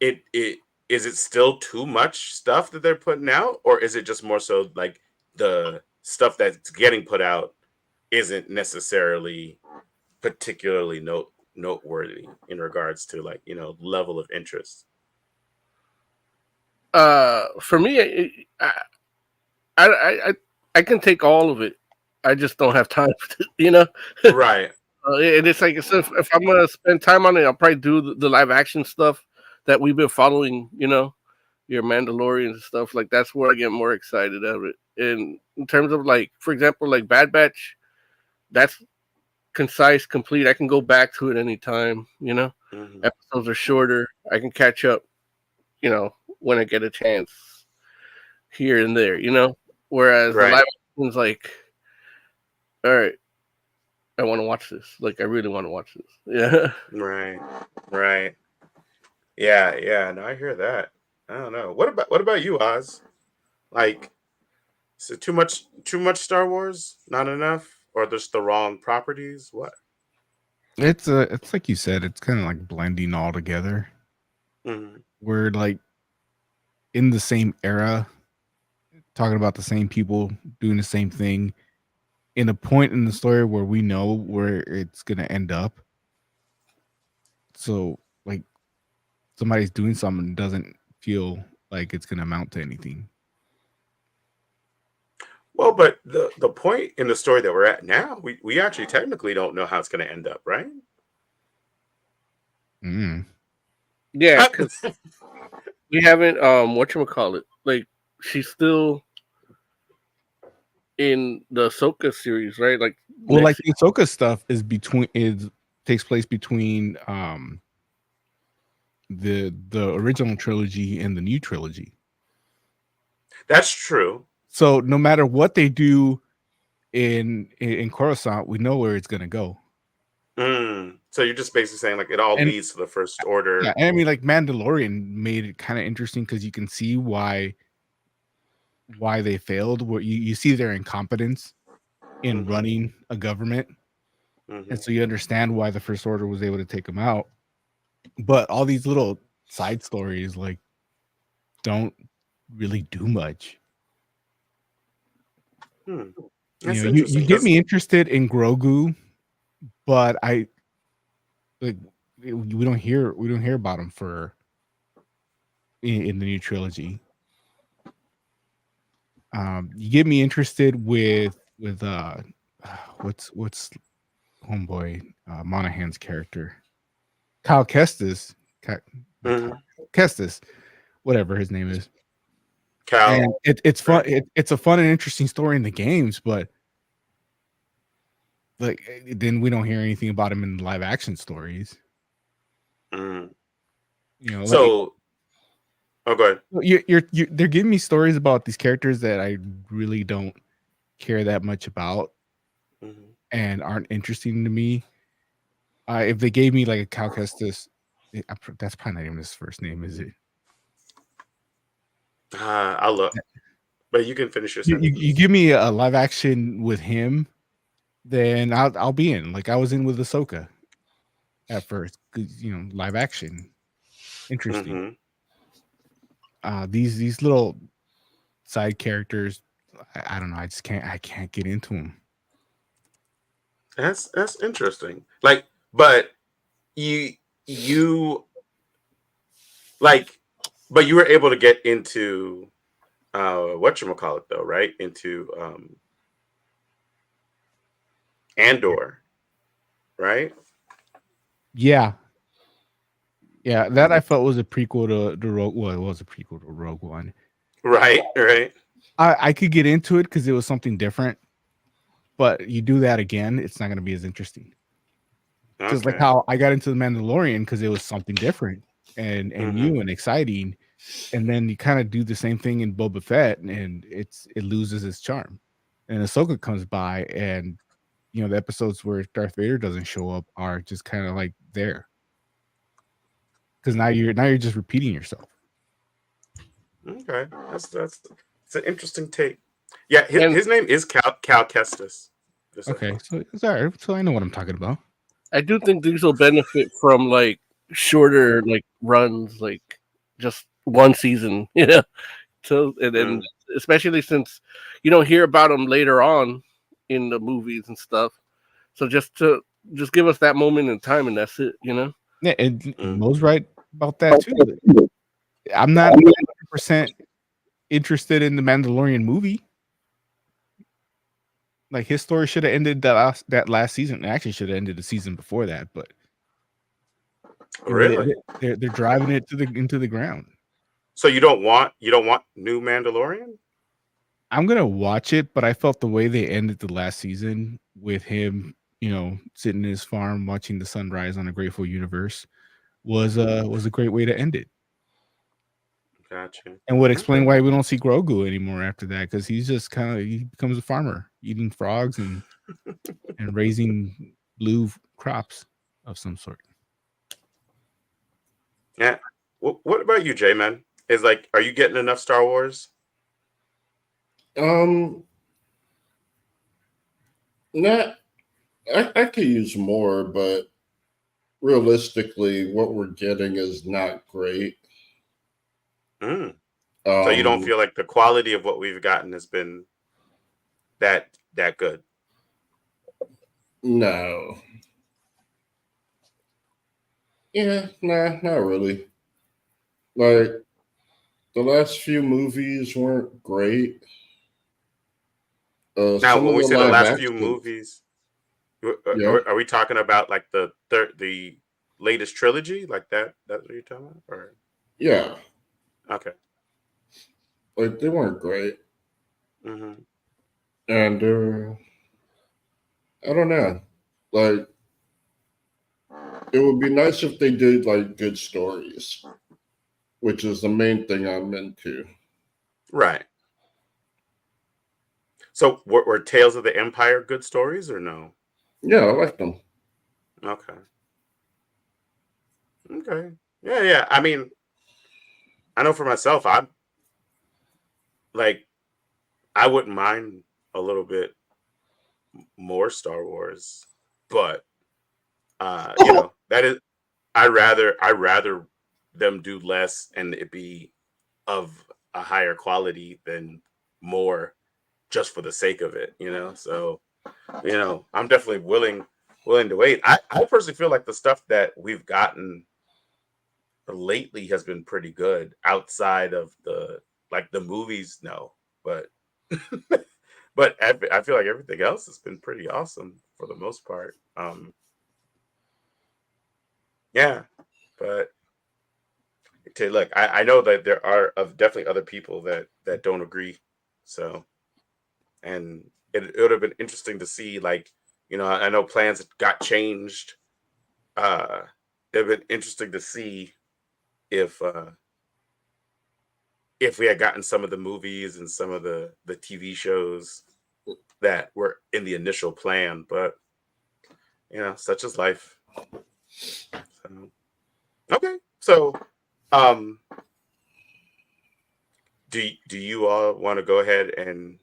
it is it still too much stuff that they're putting out, or is it just more so like the stuff that's getting put out isn't necessarily particularly noteworthy in regards to, like, you know, level of interest? For me, I can take all of it. I just don't have time, you know. Right. And it's like, so if I'm gonna spend time on it, I'll probably do the live action stuff that we've been following, you know, your Mandalorian and stuff. Like, that's where I get more excited of it. And in terms of, like, for example, like Bad Batch, that's concise, complete. I can go back to it anytime, you know. Mm-hmm. Episodes are shorter. I can catch up, you know, when I get a chance here and there, you know. Whereas the live action's like, all right, I want to watch this. Like, I really want to watch this. Yeah. Right. Yeah. No, I hear that. I don't know. What about you, Oz? Like, is it too much Star Wars? Not enough? Or just the wrong properties? What? It's like you said, it's kind of like blending all together. Mm-hmm. We're like in the same era, talking about the same people, doing the same thing, in a point in the story where we know where it's going to end up. So, like, somebody's doing something doesn't feel like it's going to amount to anything. Well, but the point in the story that we're at now, we actually technically don't know how it's going to end up, right? Yeah, because we haven't, whatchamacallit, like, she's still in the Ahsoka series, right? Like, well, like the Ahsoka stuff takes place between the original trilogy and the new trilogy. That's true. So no matter what they do in Coruscant, we know where it's gonna go. So you're just basically saying, like, it all leads to the First Order. Yeah, and I mean, like, Mandalorian made it kind of interesting because you can see why they failed. Where you see their incompetence in running a government, and so you understand why the First Order was able to take them out. But all these little side stories, like, don't really do much. You get me interested in Grogu, but we don't hear about him in the new trilogy. You get me interested with what's homeboy Monahan's character, Kyle Kestis, Kestis, whatever his name is. Cal. And it's fun. It's a fun and interesting story in the games, but like then we don't hear anything about him in the live action stories. Mm. You know, so oh, go ahead. They're giving me stories about these characters that I really don't care that much about and aren't interesting to me. If they gave me like a Cal Kestis, that's probably not even his first name, is it? I'll look, but you can finish your sentence. You give me a live action with him, then I'll be in. Like I was in with Ahsoka at first, because live action, interesting. These little side characters, I don't know. I can't get into them. That's interesting. Like, but you like, but you were able to get into whatchamacallit though, right? Into Andor, right? Yeah, that I felt was a prequel to Rogue. Well, it was a prequel to Rogue One. Right. I could get into it because it was something different, but you do that again, it's not going to be as interesting. Just like how I got into The Mandalorian because it was something different and new and exciting, and then you kind of do the same thing in Boba Fett, and it loses its charm. And Ahsoka comes by, and the episodes where Darth Vader doesn't show up are just kind of like there. Because now you're just repeating yourself. Okay, that's an interesting take. Yeah, his name is Cal Kestis. Okay, so it's all right. So I know what I'm talking about. I do think these will benefit from like shorter like runs, like just one season, So and then especially since you don't hear about them later on in the movies and stuff. So just give us that moment in time, and that's it, Yeah, and Mo's right about that too. I'm not 100% interested in the Mandalorian movie. Like his story should have ended that last season. It actually should have ended the season before that, but really, they're driving it into the ground. So you don't want new Mandalorian? I'm gonna watch it, but I felt the way they ended the last season with him, sitting in his farm watching the sunrise on a Grateful Universe was a great way to end it. Gotcha. And would explain why we don't see Grogu anymore after that, because he's just he becomes a farmer eating frogs and raising blue crops of some sort. Yeah. What about you, J-Man? Are you getting enough Star Wars? Not. I could use more, but realistically, what we're getting is not great. So you don't feel like the quality of what we've gotten has been that good? No. Yeah, nah, not really. Like the last few movies weren't great. Now, when we say the last few movies, are we talking about like the latest trilogy, like that? That's what you're talking about, or yeah? Okay. Like they weren't great. And I don't know. Like it would be nice if they did like good stories, which is the main thing I'm into. Right. So were Tales of the Empire good stories or no? Yeah, I like them. Okay. Yeah. I mean, I know for myself, I wouldn't mind a little bit more Star Wars, but that is I rather them do less and it be of a higher quality than more just for the sake of it, So, I'm definitely willing to wait. I personally feel like the stuff that we've gotten lately has been pretty good outside of the movies, no, but but I feel like everything else has been pretty awesome for the most part. Yeah, but look, I know that there are definitely other people that don't agree. So, and it would have been interesting to see, like, I know plans got changed. It'd been interesting to see if we had gotten some of the movies and some of the TV shows that were in the initial plan, but such is life. So, okay, so do you all want to go ahead and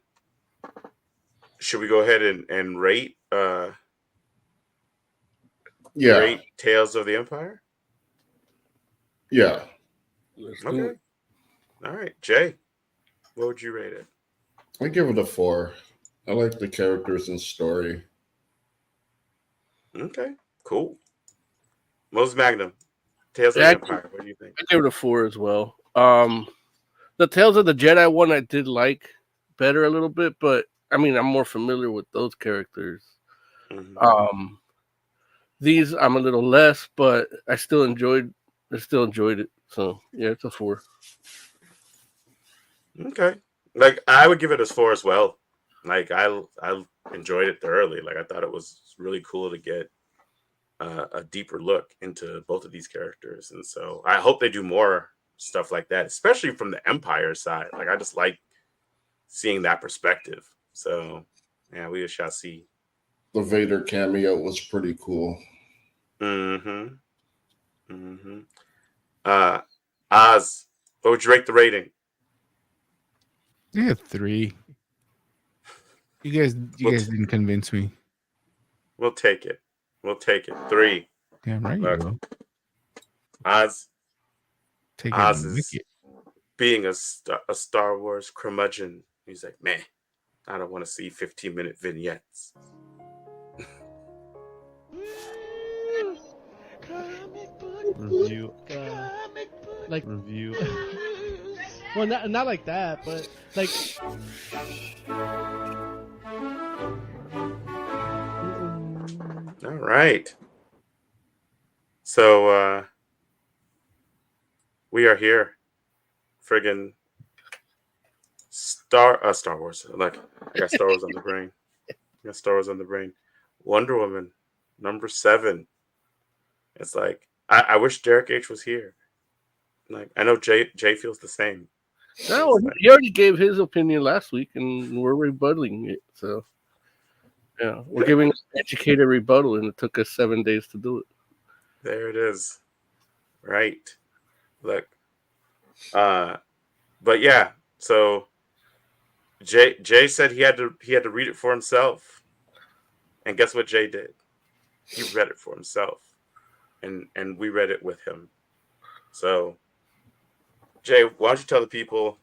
should we go ahead and rate rate Tales of the Empire? Yeah. Okay. All right, Jay, what would you rate it? I give it a 4. I like the characters and story. Okay, cool. Moses Magnum, Tales of the Empire. What do you think? I give it a 4 as well. The Tales of the Jedi one I did like better a little bit, but I mean I'm more familiar with those characters. Mm-hmm. These I'm a little less, but I still enjoyed it. So yeah, it's a 4. Okay, like I would give it a 4 as well. Like I enjoyed it thoroughly. Like I thought it was really cool to get a deeper look into both of these characters, and so I hope they do more stuff like that, especially from the Empire side. Like I just like seeing that perspective. So yeah, we shall see. The Vader cameo was pretty cool. Mm-hmm. Mm-hmm. Oz, what would you rate the rating? Yeah, 3. You guys didn't convince me. We'll take it. 3. Damn right, Look, you will. Oz. Take Oz it, is being a Star Wars curmudgeon. He's like, man, I don't want to see 15-minute vignettes. Review. Review. Well, not like that, but like. All right. So we are here. Friggin' Star Wars. Like I got Star Wars on the brain. Wonder Woman, number 7. It's like I wish Derek H was here. Like I know Jay feels the same. No, he already gave his opinion last week, and we're rebutting it. So yeah, we're giving an educated rebuttal, and it took us 7 days to do it. There it is. Right. Look. But yeah, so Jay said he had to read it for himself. And guess what Jay did? He read it for himself. And we read it with him. So Jay, why don't you tell the people,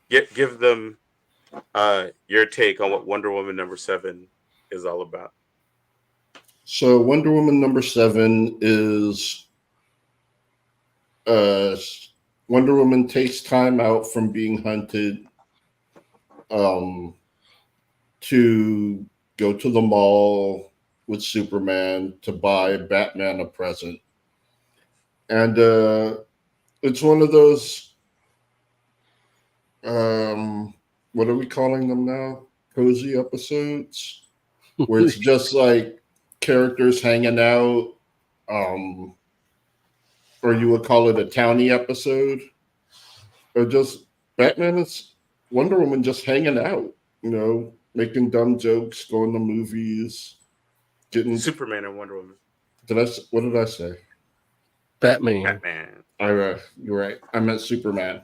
give them your take on what Wonder Woman number 7 is all about. So Wonder Woman number 7 is Wonder Woman takes time out from being hunted to go to the mall with Superman to buy Batman a present. And it's one of those, what are we calling them now? Cozy episodes? Where it's just like characters hanging out, or you would call it a townie episode, or just Wonder Woman just hanging out, making dumb jokes, going to movies, getting Superman and Wonder Woman. What did I say? Batman. You're right. I meant Superman.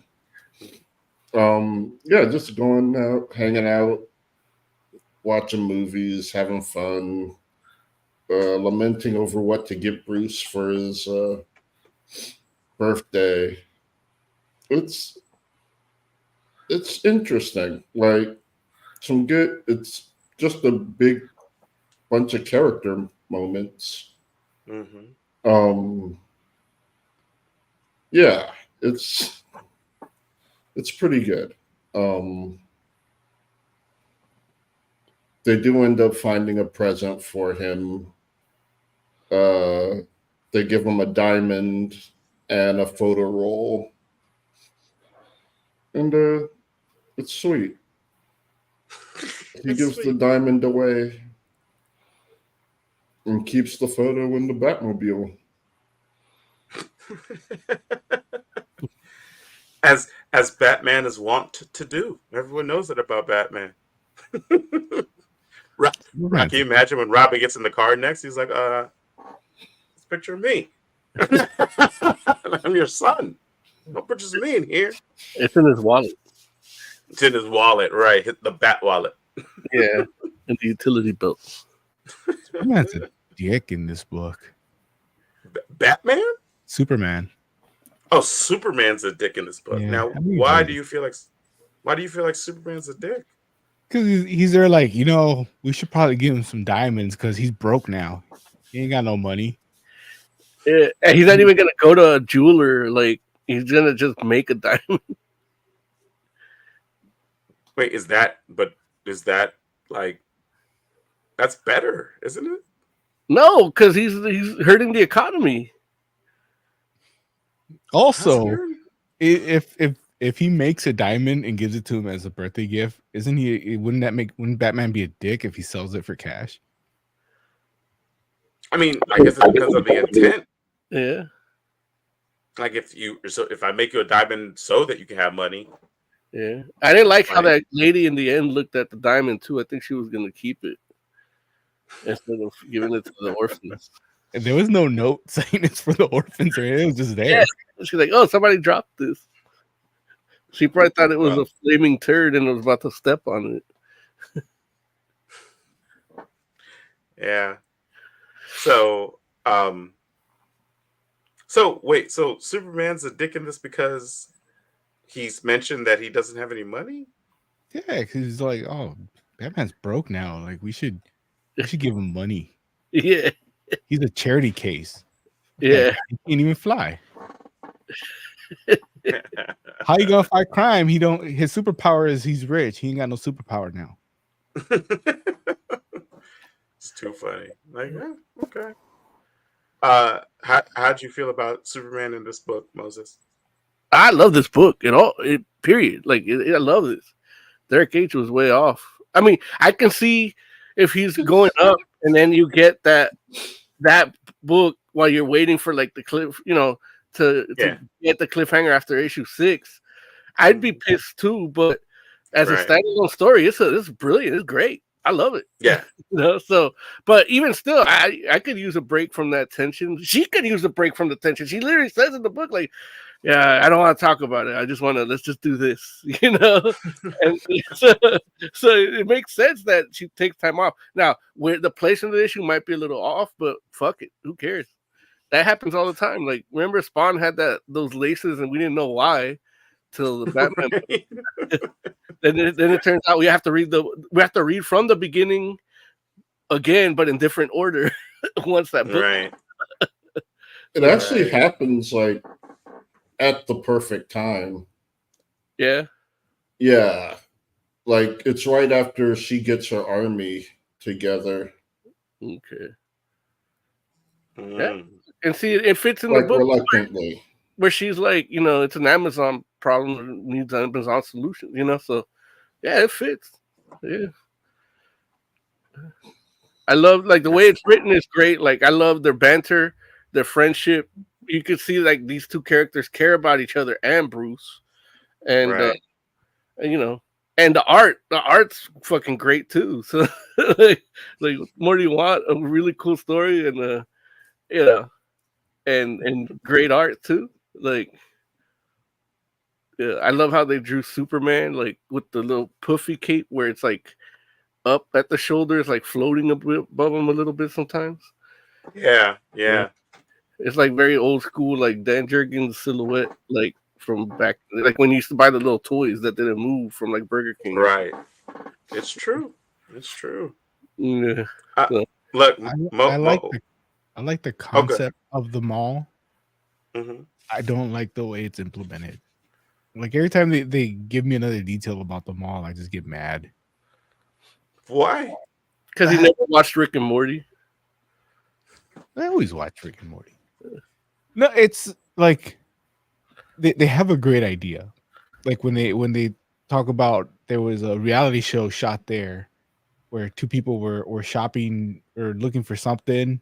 Yeah, just going out, hanging out, watching movies, having fun, lamenting over what to give Bruce for his birthday. It's interesting. Like it's just a big bunch of character moments. Mm-hmm. Yeah, it's pretty good. they do end up finding a present for him. They give him a diamond and a photo roll. And it's sweet. He gives the diamond away and keeps the photo in the Batmobile. As Batman is wont to do. Everyone knows it about Batman. Can you imagine when Robin gets in the car next? He's like, it's a picture of me. I'm your son. No pictures of me in here. It's in his wallet. It's in his wallet, right? Hit the Bat wallet. Yeah, and the utility belt. Superman's a dick in this book. Batman? Superman. Oh, Superman's a dick in this book. Yeah, now, I mean, why do you feel like Superman's a dick? Because he's there like, we should probably give him some diamonds because he's broke now. He ain't got no money. Yeah, and he's not even gonna go to a jeweler. Like, he's gonna just make a diamond. Wait, is that like, that's better, isn't it? No, because he's hurting the economy. Also, if he makes a diamond and gives it to him as a birthday gift, wouldn't Batman be a dick if he sells it for cash? I mean, I guess it depends on the intent. Yeah. Like if I make you a diamond so that you can have money. Yeah. I didn't like how that lady in the end looked at the diamond too. I think she was gonna keep it instead of giving it to the orphans. And there was no note saying it's for the orphans or anything. It was just there. Yeah. She's like, oh, somebody dropped this. She probably thought it was a flaming turd and was about to step on it. Yeah. So wait, so Superman's a dick in this because he's mentioned that he doesn't have any money? Yeah, because he's like, oh, Batman's broke now. Like we should give him money. Yeah. He's a charity case. Yeah. He can't even fly. How you gonna fight crime? His superpower is he's rich. He ain't got no superpower now. It's too funny. Like, okay. How'd you feel about Superman in this book, Moses? I love this book period. Like I love this. Derek H was way off. I mean, I can see if he's going up and then you get that book while you're waiting for like the cliff, to get the cliffhanger after issue 6. I'd be pissed too, but as a standalone story, it's brilliant. It's great. I love it. Yeah. So, but even still, I could use a break from that tension. She could use a break from the tension. She literally says in the book, like, yeah, I don't want to talk about it. I just want to, let's just do this, And so it makes sense that she takes time off. Now, where the placement of the issue might be a little off, but fuck it. Who cares? That happens all the time. Like, remember Spawn had those laces and we didn't know why till the Batman. Then it turns out we have to read from the beginning again, but in different order once that book. Right. It actually happens like at the perfect time. Yeah. Yeah. Like it's right after she gets her army together. Okay. Yeah. And see, it fits in like the book reluctantly. where she's like, it's an Amazon problem, needs an Amazon solution, So, yeah, it fits. Yeah. I love, like, the way it's written is great. Like, I love their banter, their friendship. You can see, like, these two characters care about each other and Bruce. And, and the art's fucking great, too. So, like more do you want? A really cool story and, and great art, too. Like, yeah, I love how they drew Superman, like with the little puffy cape where it's like up at the shoulders, like floating above him a little bit sometimes. Yeah. It's like very old school, like Dan Jurgens silhouette, like from back, like when you used to buy the little toys that didn't move from like Burger King. Right. It's true. Yeah. Look, I like the concept of the mall. Mm-hmm. I don't like the way it's implemented. Like every time they give me another detail about the mall, I just get mad. Why? Because he never watched Rick and Morty. I always watch Rick and Morty. No, it's like they have a great idea. Like when they talk about there was a reality show shot there where two people were shopping or looking for something,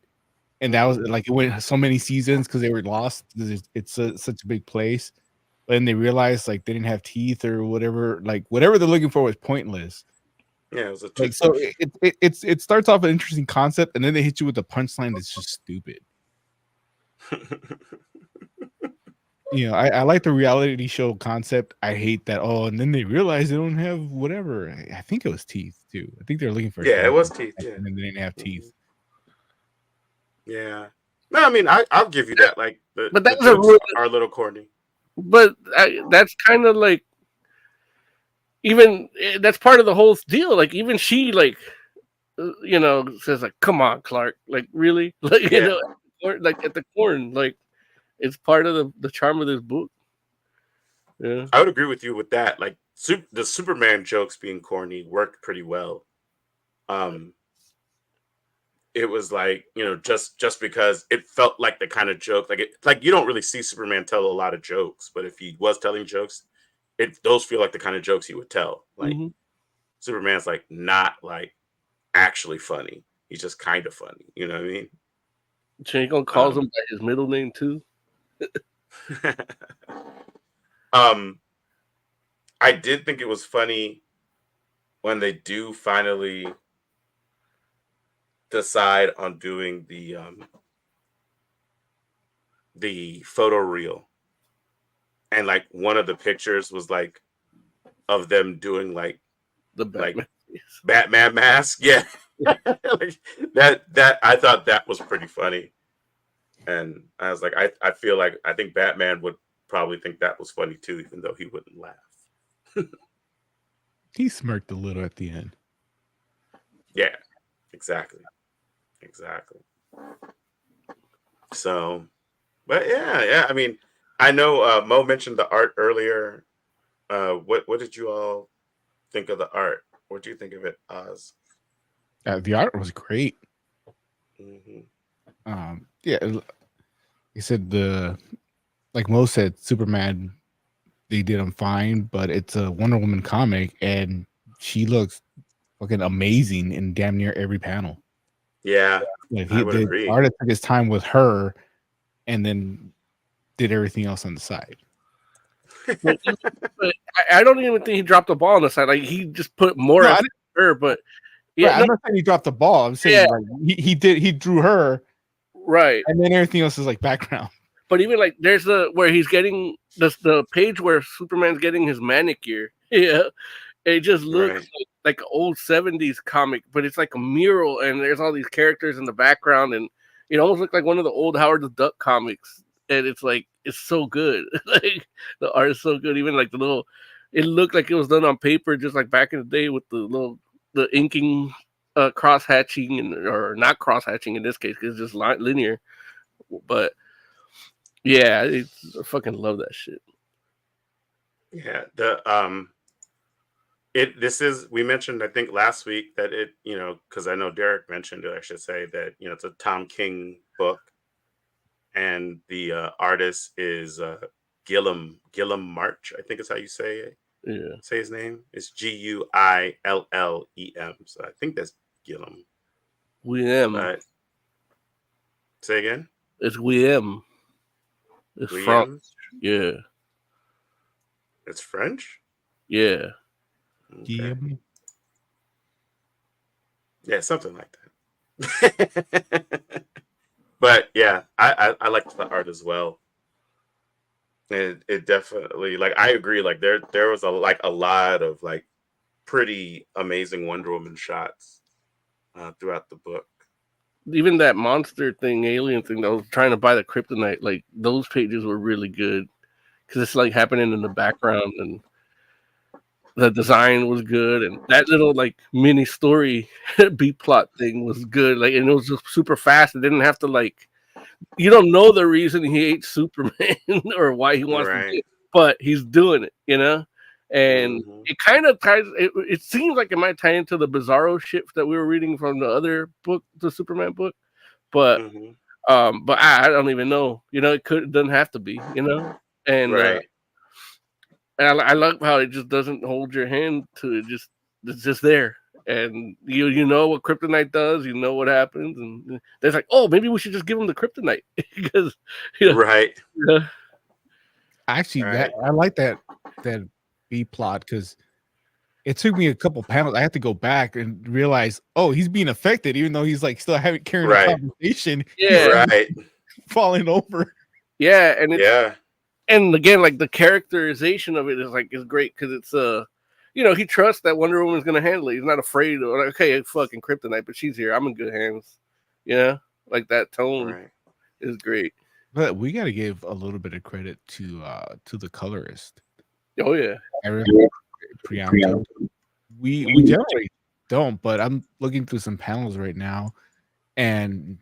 and that was like it went so many seasons because they were lost. It's such a big place, but then they realized like they didn't have teeth or whatever. Like whatever they're looking for was pointless. Yeah, it was a like so. It starts off an interesting concept, and then they hit you with a punchline that's just stupid. You know, I like the reality show concept. I hate that. Oh, and then they realize they don't have whatever. I think it was teeth too. I think they're looking for. Yeah, it was teeth. Yeah, and then they didn't have teeth. Yeah. No, I mean, I'll give you that. Like, but that's the jokes are a little corny. But that's kind of like, even that's part of the whole deal. Like, even she, like, you know, says like, "Come on, Clark." Like, really? Like, you know, like at the corn, like. It's part of the charm of this book. Yeah, I would agree with you with that. Like the Superman jokes being corny worked pretty well. It was like, you know, just because it felt like the kind of joke, like you don't really see Superman tell a lot of jokes, but if he was telling jokes, those feel like the kind of jokes he would tell. Like Superman's like not like actually funny. He's just kind of funny. You know what I mean? So you gonna call him by his middle name too? I did think it was funny when they do finally decide on doing the photo reel, and like one of the pictures was like of them doing like the Batman mask. Yeah. Like that I thought that was pretty funny. And I was like, I feel like I think Batman would probably think that was funny too, even though he wouldn't laugh. He smirked a little at the end. Yeah, exactly. So, but yeah. I mean, I know Mo mentioned the art earlier. What did you all think of the art? What do you think of it, Oz? The art was great. Yeah, he said like Mo said, Superman, they did him fine, but it's a Wonder Woman comic, and she looks fucking amazing in damn near every panel. Yeah, like I would agree. The artist took his time with her, and then did everything else on the side. But I don't even think he dropped the ball on the side. Like he just put more effort on her. But yeah, I'm not saying he dropped the ball. I'm saying like, he drew her. Right. And then everything else is like background. But even like there's where he's getting the page where Superman's getting his manicure. Yeah. It just looks like an old 70s comic, but it's like a mural and there's all these characters in the background and it almost looked like one of the old Howard the Duck comics. And it's like it's so good. Like the art is so good. Even like it looked like it was done on paper just like back in the day with the inking cross hatching or not cross hatching in this case because it's just linear. But yeah, I fucking love that shit. Yeah, we mentioned I think last week that it, you know, because I know Derek mentioned it, I should say that, you know, it's a Tom King book, and the artist is Gilliam March, I think is how you say it. Yeah, say his name. It's Guillem. So I think that's Gilliam. Guillem. Say again. It's Guillem. It's French. Yeah. It's French? Yeah. Okay. Yeah, something like that. But yeah, I liked the art as well. It definitely, like, I agree. Like there was a lot of like pretty amazing Wonder Woman shots throughout the book. Even that monster thing, alien thing that was trying to buy the kryptonite, like those pages were really good because it's like happening in the background and the design was good and that little like mini story B plot thing was good. Like, and it was just super fast. It didn't have to like, you don't know the reason he hates Superman or why he wants to do it, but he's doing it, you know? And it kind of ties. It seems like it might tie into the Bizarro shit that we were reading from the other book, the Superman book. But I don't even know. You know, it doesn't have to be. You know, and and I love how it just doesn't hold your hand to it. It's just there, and you know what kryptonite does. You know what happens, and they're like, oh, maybe we should just give him the kryptonite because Actually, that I like that B plot because it took me a couple panels. I had to go back and realize, oh, he's being affected, even though he's like still carrying a conversation. Yeah, falling over. Yeah, and and again, like the characterization of it is great because it's you know, he trusts that Wonder Woman's gonna handle it. He's not afraid of okay, fucking kryptonite, but she's here. I'm in good hands. Yeah, like that tone is great. But we got to give a little bit of credit to the colorist. Oh yeah, Priyanka. We generally don't, but I'm looking through some panels right now, and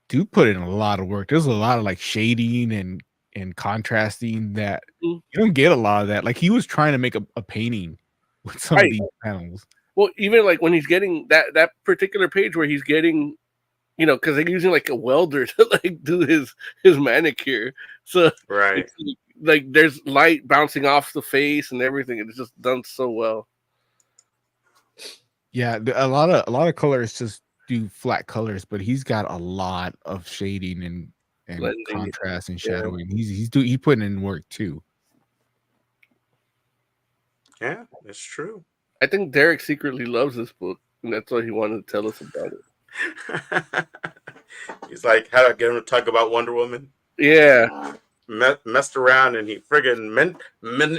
do put in a lot of work. There's a lot of like shading and contrasting that you don't get a lot of that. Like he was trying to make a painting with some of these panels. Well, even like when he's getting that particular page where he's getting, you know, because they're using like a welder to like do his manicure. So like there's light bouncing off the face and everything. It's just done so well. Yeah, a lot of colors just do flat colors, but he's got a lot of shading and contrast and shadowing. He's putting in work too. Yeah, that's true. I think Derek secretly loves this book, and that's why he wanted to tell us about it. He's like, how do I get him to talk about Wonder Woman? Yeah. Messed around and he friggin'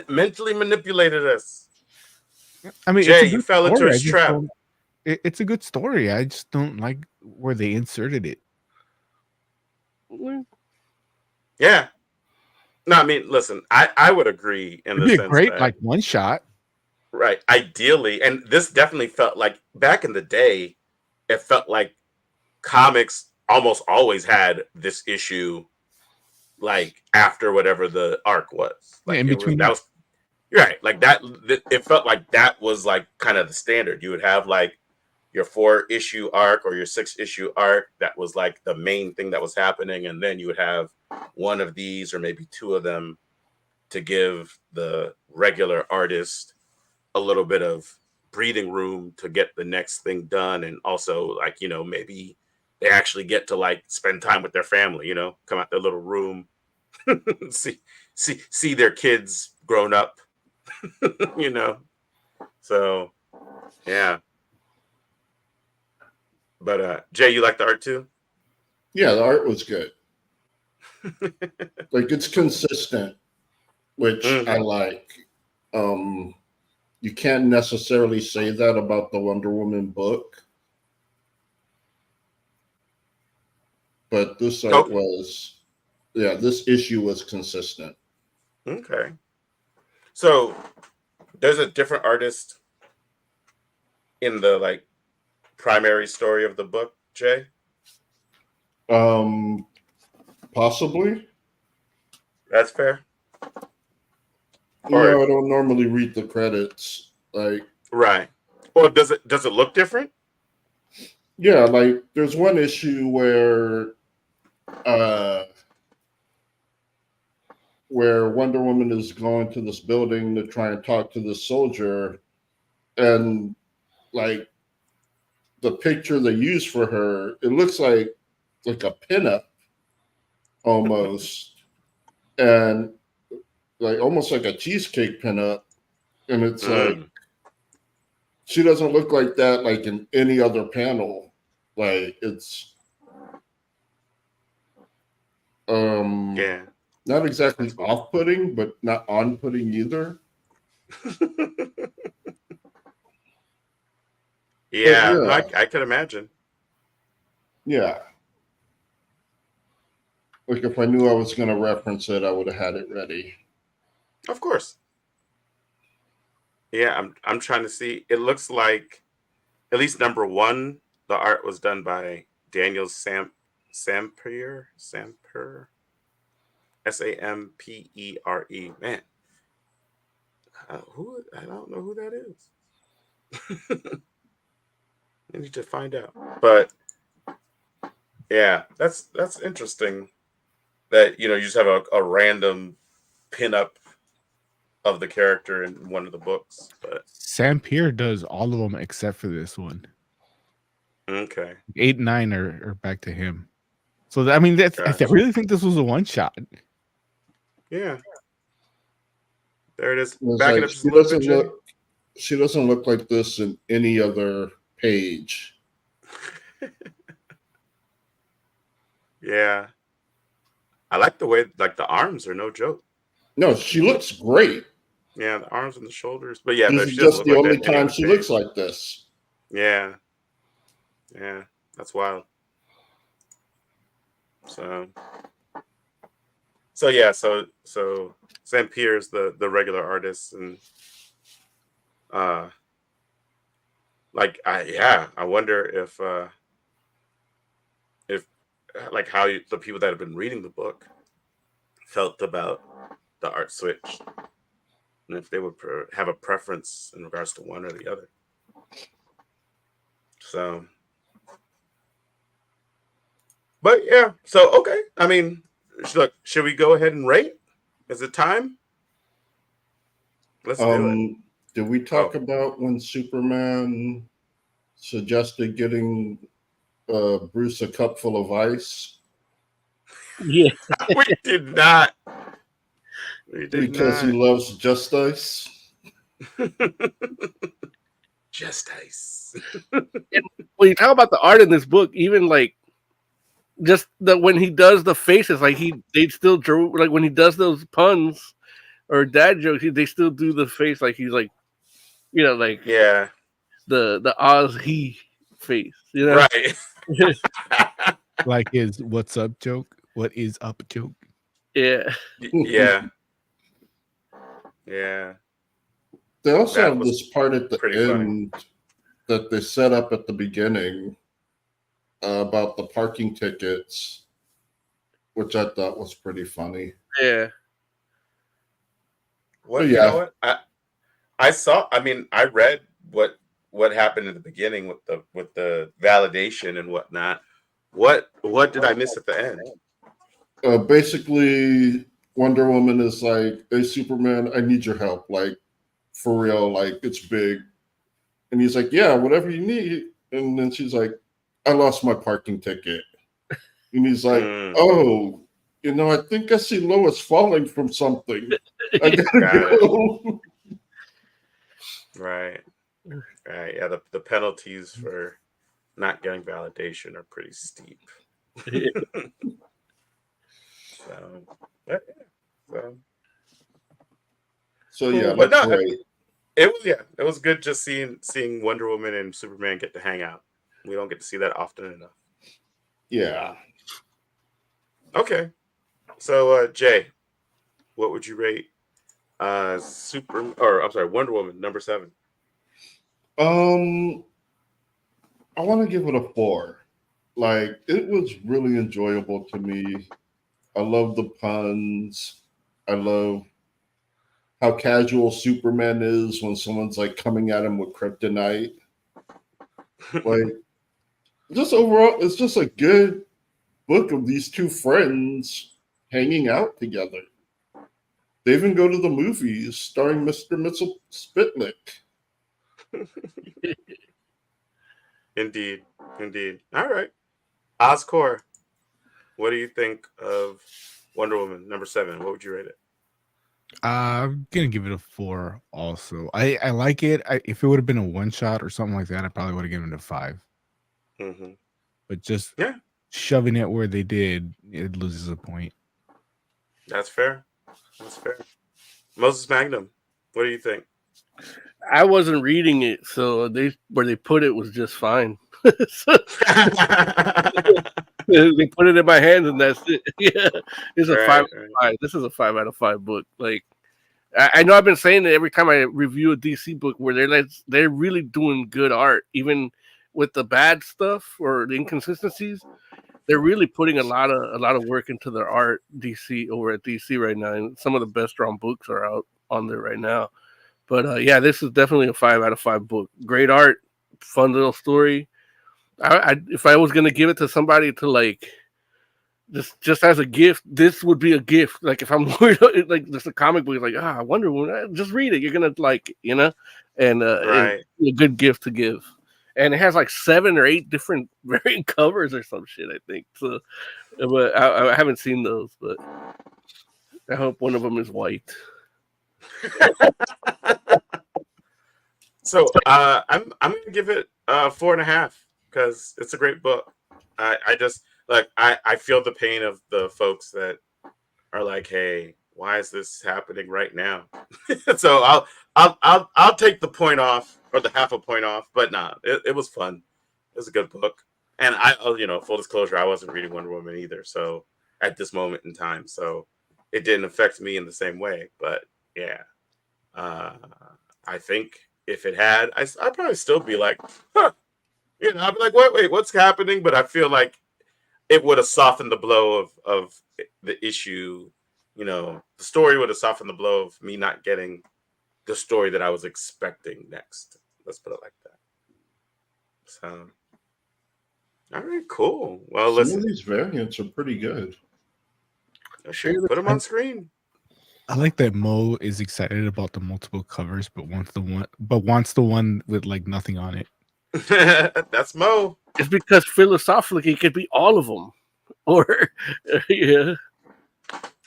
mentally manipulated us. I mean, Jay, you fell into his trap. It's a good story. I just don't like where they inserted it. Yeah. No, I mean, listen, I would agree in the sense great that, like one shot. Right. Ideally, and this definitely felt like back in the day, it felt like comics almost always had this issue like after whatever the arc was. Like in between that was right. Like that it felt like that was like kind of the standard. You would have like your 4-issue arc or your 6-issue arc that was like the main thing that was happening, and then you would have one of these or maybe 2 of them to give the regular artist a little bit of breathing room to get the next thing done, and also like, you know, maybe they actually get to like spend time with their family, you know, come out their little room, see their kids grown up, you know. So yeah. But Jay, you like the art too? Yeah, the art was good. Like it's consistent, which I like. You can't necessarily say that about the Wonder Woman book, but this art was, this issue was consistent. Okay. So there's a different artist in the like primary story of the book, Jay? Possibly. That's fair. No, I don't normally read the credits. Like right. Or does it look different? Yeah, like there's one issue where Wonder Woman is going to this building to try and talk to this soldier, and like the picture they use for her, it looks like a pinup almost, and like almost like a cheesecake pinup, and it's like she doesn't look like that like in any other panel. Like it's not exactly off-putting, but not on-putting either. Yeah, I could imagine. Yeah. Like if I knew I was going to reference it, I would have had it ready. Of course. Yeah, I'm trying to see. It looks like at least number 1, the art was done by Daniel Sampere. Sampere. Man. I don't know who that is. I need to find out. But yeah, that's interesting. That you just have a random pinup of the character in one of the books. But Sam Pierre does all of them except for this one. Okay. 8 and 9 are back to him. So I mean, I really think this was a one shot. Yeah. There it is. It's Back like, it up just a little bit, she doesn't look like this in any other page. Yeah. I like the way the arms are no joke. No, she looks great. Yeah, the arms and the shoulders. But yeah, this she is doesn't just look the like only that in any time other she page. looks like this. Yeah. Yeah. That's wild. So yeah, so Sam Pierre's the regular artist, and I wonder if like how the people that have been reading the book felt about the art switch, and if they would have a preference in regards to one or the other. So, but yeah, so okay. I mean, look, should we go ahead and rate? Is it time? Let's do it. Did we talk about when Superman suggested getting Bruce a cup full of ice? Yeah. We did not. Because he loves just ice. Just ice. When you talk about the art in this book, even like just when he does the faces, like they still drew, like when he does those puns or dad jokes, they still do the face like he's like, like the Oz he face, right? Like his "What's up" joke. What is up joke? Yeah. Yeah. Yeah. They also have this part at the end that they set up at the beginning about the parking tickets, which I thought was pretty funny. Yeah. Well, you know what? I read what happened in the beginning with the validation and whatnot. What did I miss at the end? Basically, Wonder Woman is like, "Hey, Superman, I need your help. Like, for real, like, it's big." And he's like, "Yeah, whatever you need." And then she's like, "I lost my parking ticket." And he's like, "Oh, I think I see Lois falling from something. I gotta go." Right. Yeah, the penalties for not getting validation are pretty steep. So yeah, but that's no, great. It was good just seeing Wonder Woman and Superman get to hang out. We don't get to see that often enough. Yeah. Okay. So Jay, what would you rate Wonder Woman number 7? I want to give it a 4. Like, it was really enjoyable to me. I love the puns. I love how casual Superman is when someone's like coming at him with kryptonite. Like, just overall, it's just a good book of these two friends hanging out together. They even go to the movies starring Mr. Mitchell Spitlick. Indeed. All right. Oscor, what do you think of Wonder Woman number 7? What would you rate it? I'm gonna give it a 4 also. I like it. If it would have been a one shot or something like that, I probably would have given it a 5. Mm-hmm. But just shoving it where they did, it loses a point. That's fair. Moses Magnum, what do you think? I wasn't reading it, so where they put it was just fine. They put it in my hands, and that's it. Yeah, it's a 5 out of 5. This is a 5 out of 5 book. Like, I know I've been saying it every time I review a DC book, where they're really doing good art, even with the bad stuff or the inconsistencies. They're really putting a lot of work into their art. DC over at DC right now, and some of the best drawn books are out on there right now. But yeah, this is definitely a 5 out of 5 book. Great art, fun little story. If I was gonna give it to somebody to like, just as a gift, this would be a gift. Like if I'm like just a comic book, like I Wonder Woman, just read it. You're gonna like, and Right. it's a good gift to give. And it has like 7 or 8 different variant covers or some shit, I think. So, but I haven't seen those, but I hope one of them is white. So I'm gonna give it 4.5 because it's a great book. I just like I feel the pain of the folks that are like, hey, why is this happening right now? So I'll take the point off or the half a point off, but nah, it was fun. It was a good book, and full disclosure, I wasn't reading Wonder Woman either. So at this moment in time, so it didn't affect me in the same way. But yeah, I think if it had, I'd probably still be like, huh. I'd be like, wait, what's happening? But I feel like it would have softened the blow of the issue. The story would have softened the blow of me not getting the story that I was expecting next. Let's put it like that. So, all right, cool. Well, Some of these variants are pretty good. Sure, put them on screen. I like that Mo is excited about the multiple covers, but wants the one with like nothing on it. That's Mo. It's because philosophically it could be all of them, or yeah.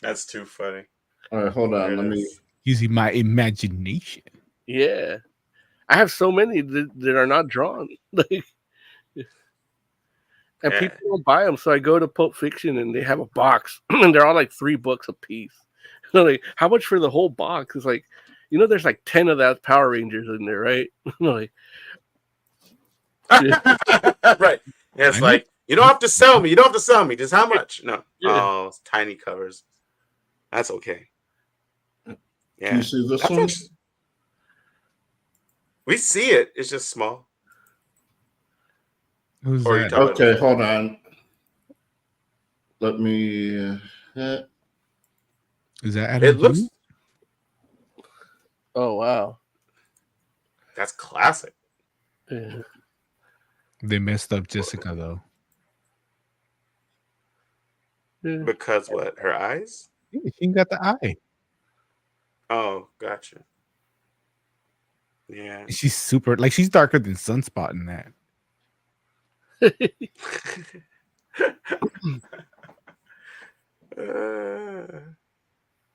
That's too funny. All right, hold on. Let me using my imagination. Yeah, I have so many that are not drawn, and people don't buy them. So I go to Pulp Fiction and they have a box, and they're all like $3 a piece. Like, how much for the whole box? It's like, there's like 10 of that Power Rangers in there, right? Like, right. Yeah, it's like, you don't have to sell me. You don't have to sell me. Just how much? No. Yeah. Oh, it's tiny covers. That's okay. Yeah. Can you see this one? We see it. It's just small. Who's that? Okay, hold on. Let me. Is that Adam? It looks. Oh wow, that's classic. Yeah. They messed up Jessica though. Yeah. Because what? Her eyes? Yeah, she got the eye. Oh, gotcha. Yeah. She's super, like, she's darker than Sunspot in that.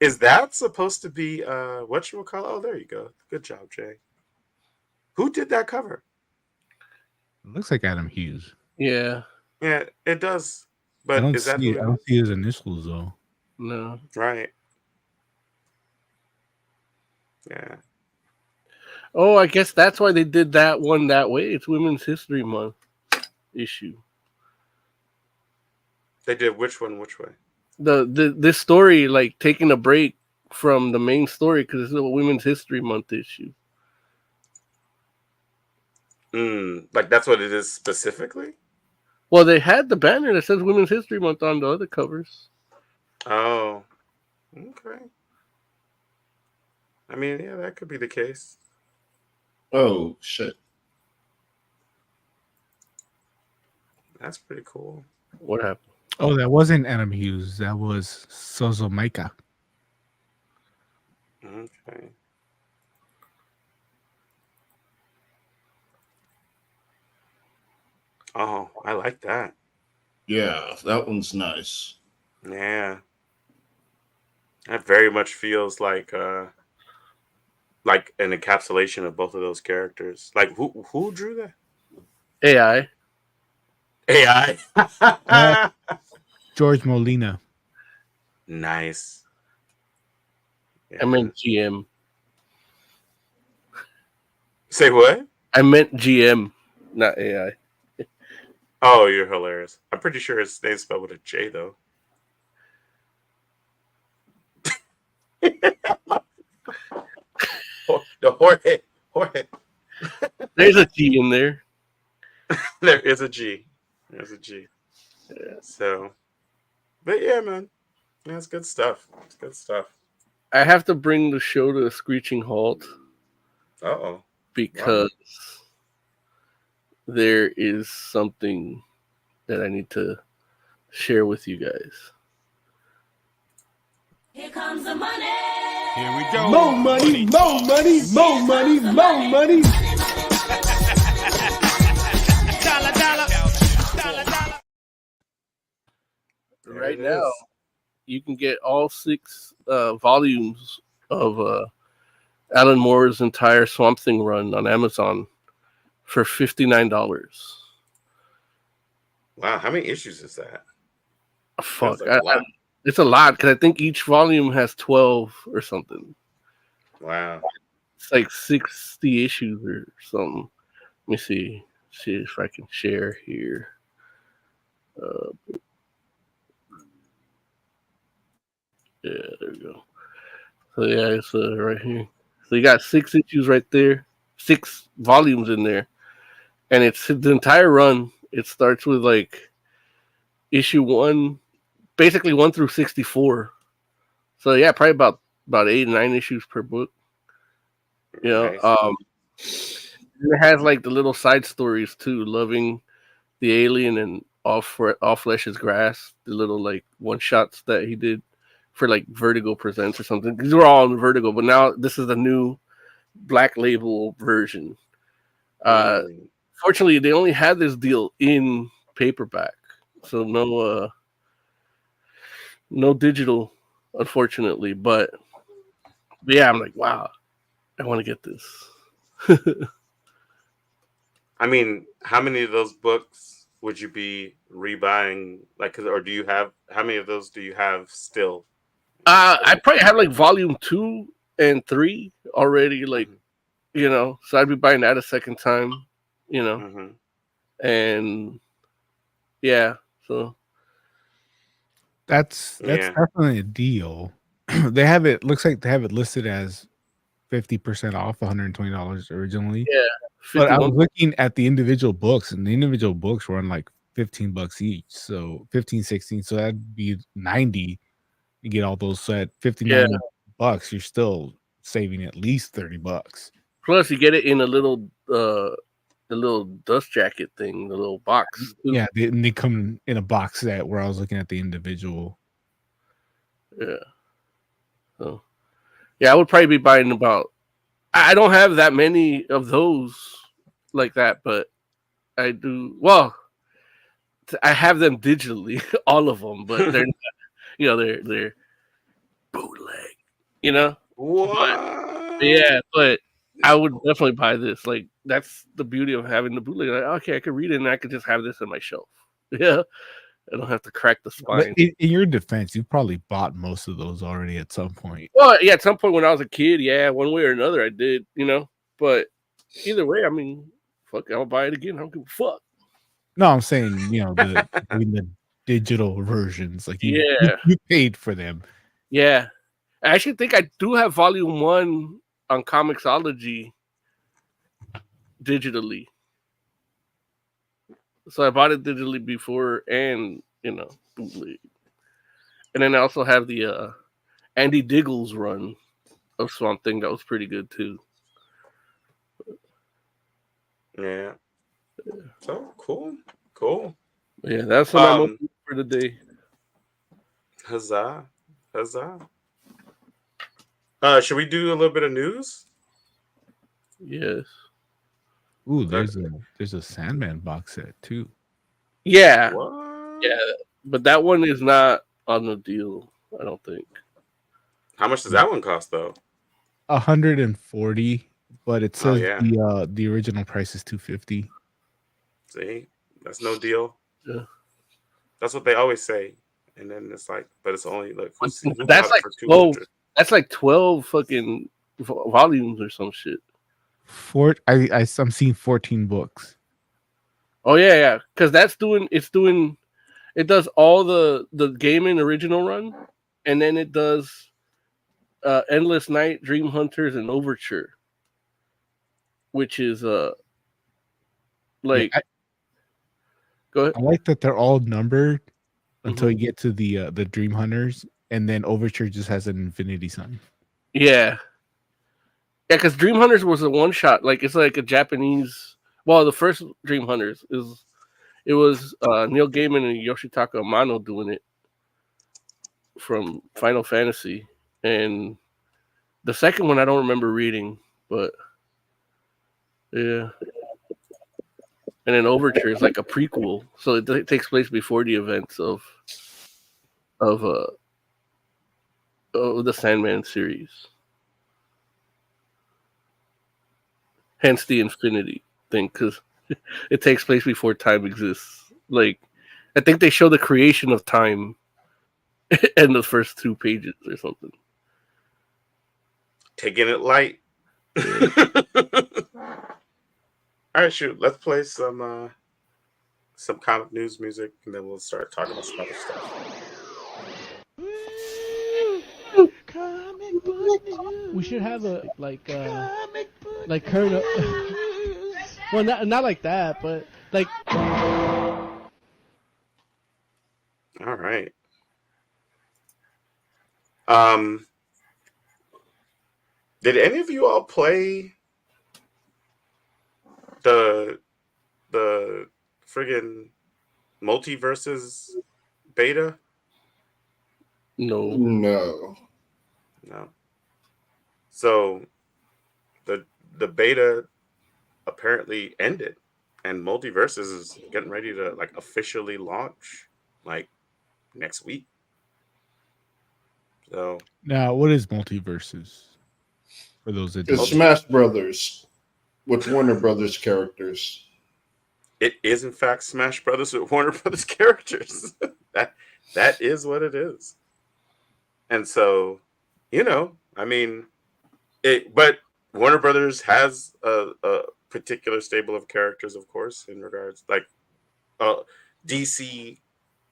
Is that supposed to be whatchamacallit? Oh, there you go. Good job, Jay. Who did that cover? It looks like Adam Hughes. Yeah. Yeah, it does. But I is that who I don't see his initials though. No. Right. Yeah. Oh, I guess that's why they did that one that way. It's Women's History Month issue. They did which one? Which way? This story, like, taking a break from the main story because it's a Women's History Month issue. Like that's what it is specifically? Well, they had the banner that says Women's History Month on the other covers. Oh, okay. I mean, yeah, that could be the case. Oh, shit. That's pretty cool. What happened? Oh, that wasn't Adam Hughes. That was Sozomaika. Okay. Oh, I like that. Yeah, that one's nice. Yeah. That very much feels like an encapsulation of both of those characters. Like who drew that? AI. AI. George Molina. Nice. Yeah. I meant GM. Say what? I meant GM, not AI. Oh, you're hilarious. I'm pretty sure his name's spelled with a J, though. Jorge. There's a G in there. There is a G. There's a G. Yeah. So, but yeah, man. That's good stuff. It's good stuff. I have to bring the show to a screeching halt. Uh-oh. Because there is something that I need to share with you guys. Here comes the money. Here we go. More money, more money, more money, more money. Dollar, dollar, dollar, dollar. Right now, you can get all 6 volumes of Alan Moore's entire Swamp Thing run on Amazon for $59. Wow, how many issues is that? Fuck, like a lot. It's a lot because I think each volume has 12 or something. Wow, it's like 60 issues or something. Let me see if I can share here. Yeah, there we go. So yeah, it's right here. So you got 6 issues right there, 6 volumes in there, and it's the entire run. It starts with like issue 1, basically 1 through 64. So yeah, probably about 8 or 9 issues per book. You know, nice. It has like the little side stories too, Loving the Alien and All Flesh is Grass, the little like one shots that he did for like Vertigo Presents or something. These were all in Vertigo, but now this is the new Black Label version. Fortunately, they only had this deal in paperback, so no digital, unfortunately. But yeah, I'm like, wow, I want to get this. I mean, how many of those books would you be rebuying? Like, or do you have, how many of those do you have still? I probably have like volume 2 and 3 already, like, you know, so I'd be buying that a second time, you know, and yeah, so that's definitely a deal. They have it, looks like they have it listed as 50% off, $120 originally. Yeah. But I was looking at the individual books, and the individual books were on like $15 each. So 15, 16. So that'd be 90. You get all those. So at $59 bucks, you're still saving at least $30. Plus, you get it in a little the little dust jacket thing, the little box. Yeah, they come in a box that where I was looking at the individual. Yeah. So yeah, I would probably be buying about. I don't have that many of those like that, but I do. Well, I have them digitally, all of them, but they're not, you know, they're bootleg, you know. What? Yeah, but I would definitely buy this. Like, that's the beauty of having the bootleg. Like, okay, I can read it and I can just have this on my shelf. Yeah, I don't have to crack the spine. But in your defense, you probably bought most of those already at some point. Well, yeah, at some point when I was a kid, yeah, one way or another, I did, you know. But either way, I mean, fuck, I'll buy it again. I don't give a fuck. No, I'm saying, you know, the digital versions, like you paid for them. Yeah, I actually think I do have volume 1 on Comixology digitally. So I bought it digitally before, and you know, bootleg. And then I also have the Andy Diggle's run of Swamp Thing that was pretty good too. Yeah. So cool. Yeah, that's what I'm looking for today. Huzzah. Should we do a little bit of news? Yes. Ooh, there's a Sandman box set too. Yeah. What? Yeah, but that one is not on the deal, I don't think. How much does that one cost though? $140, but it says the original price is $250. See, that's no deal. Yeah. That's what they always say. And then it's like, but it's only like that's like 12. That's like 12 fucking volumes or some shit. I'm seeing 14 books. Oh yeah, because it does all the Gaiman original run, and then it does Endless Night, Dream Hunters, and Overture, which is like. Go ahead. I like that they're all numbered until you get to the Dream Hunters, and then Overture just has an infinity sign. Yeah. Yeah, because Dream Hunters was a one shot. Like it's like a Japanese. Well, the first Dream Hunters was Neil Gaiman and Yoshitaka Amano doing it from Final Fantasy, and the second one I don't remember reading, but yeah. And then Overture is like a prequel, so it takes place before the events of the Sandman series. Hence the infinity thing, because it takes place before time exists. Like, I think they show the creation of time in the first 2 pages or something. Taking it light. All right, shoot. Let's play some comic news music, and then we'll start talking about some other stuff. We should have a current. Well, not like that, but like. All right. Did any of you all play the friggin' Multiverses beta? No. So the beta apparently ended, and Multiverses is getting ready to like officially launch like next week. So now, what is Multiverses? For those that It's Smash Brothers with Warner Brothers characters. it is in fact Smash Brothers with Warner Brothers characters. that is what it is. And so, I mean, but Warner Brothers has a particular stable of characters, of course, in regards like DC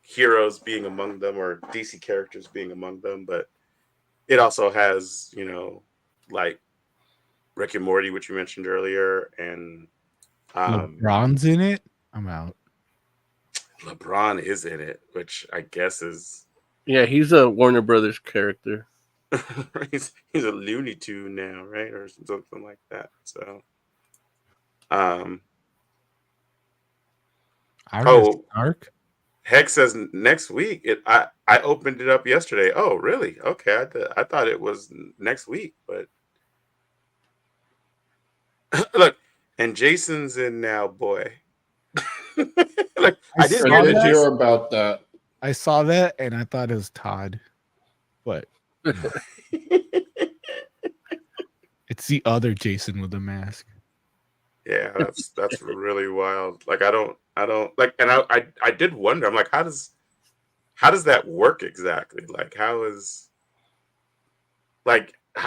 heroes being among them, or DC characters being among them, but it also has, like Rick and Morty, which you mentioned earlier, and LeBron's in it. I'm out. LeBron is in it, which I guess is Yeah, he's a Warner Brothers character. he's a Looney Tune now, right, or something like that. So, Stark. Heck says next week. I opened it up yesterday. Oh, really? Okay, I thought it was next week, but look, and Jason's in now, boy. Like I didn't hear about that. I saw that and I thought it was Todd, but it's the other Jason with the mask. Yeah, that's really wild. Like I don't like, and I did wonder. I'm like, how does that work exactly? Like how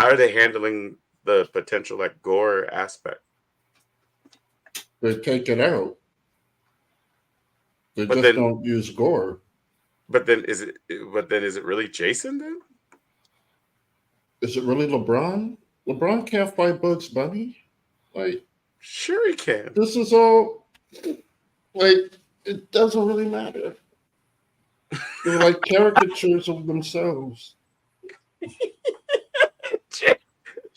are they handling the potential like gore aspect? They take it out. They don't use gore. But then is it really Jason then? Is it really LeBron? LeBron can't fight Bugs Bunny. Like, sure he can. This is all like, it doesn't really matter. They're like caricatures of themselves.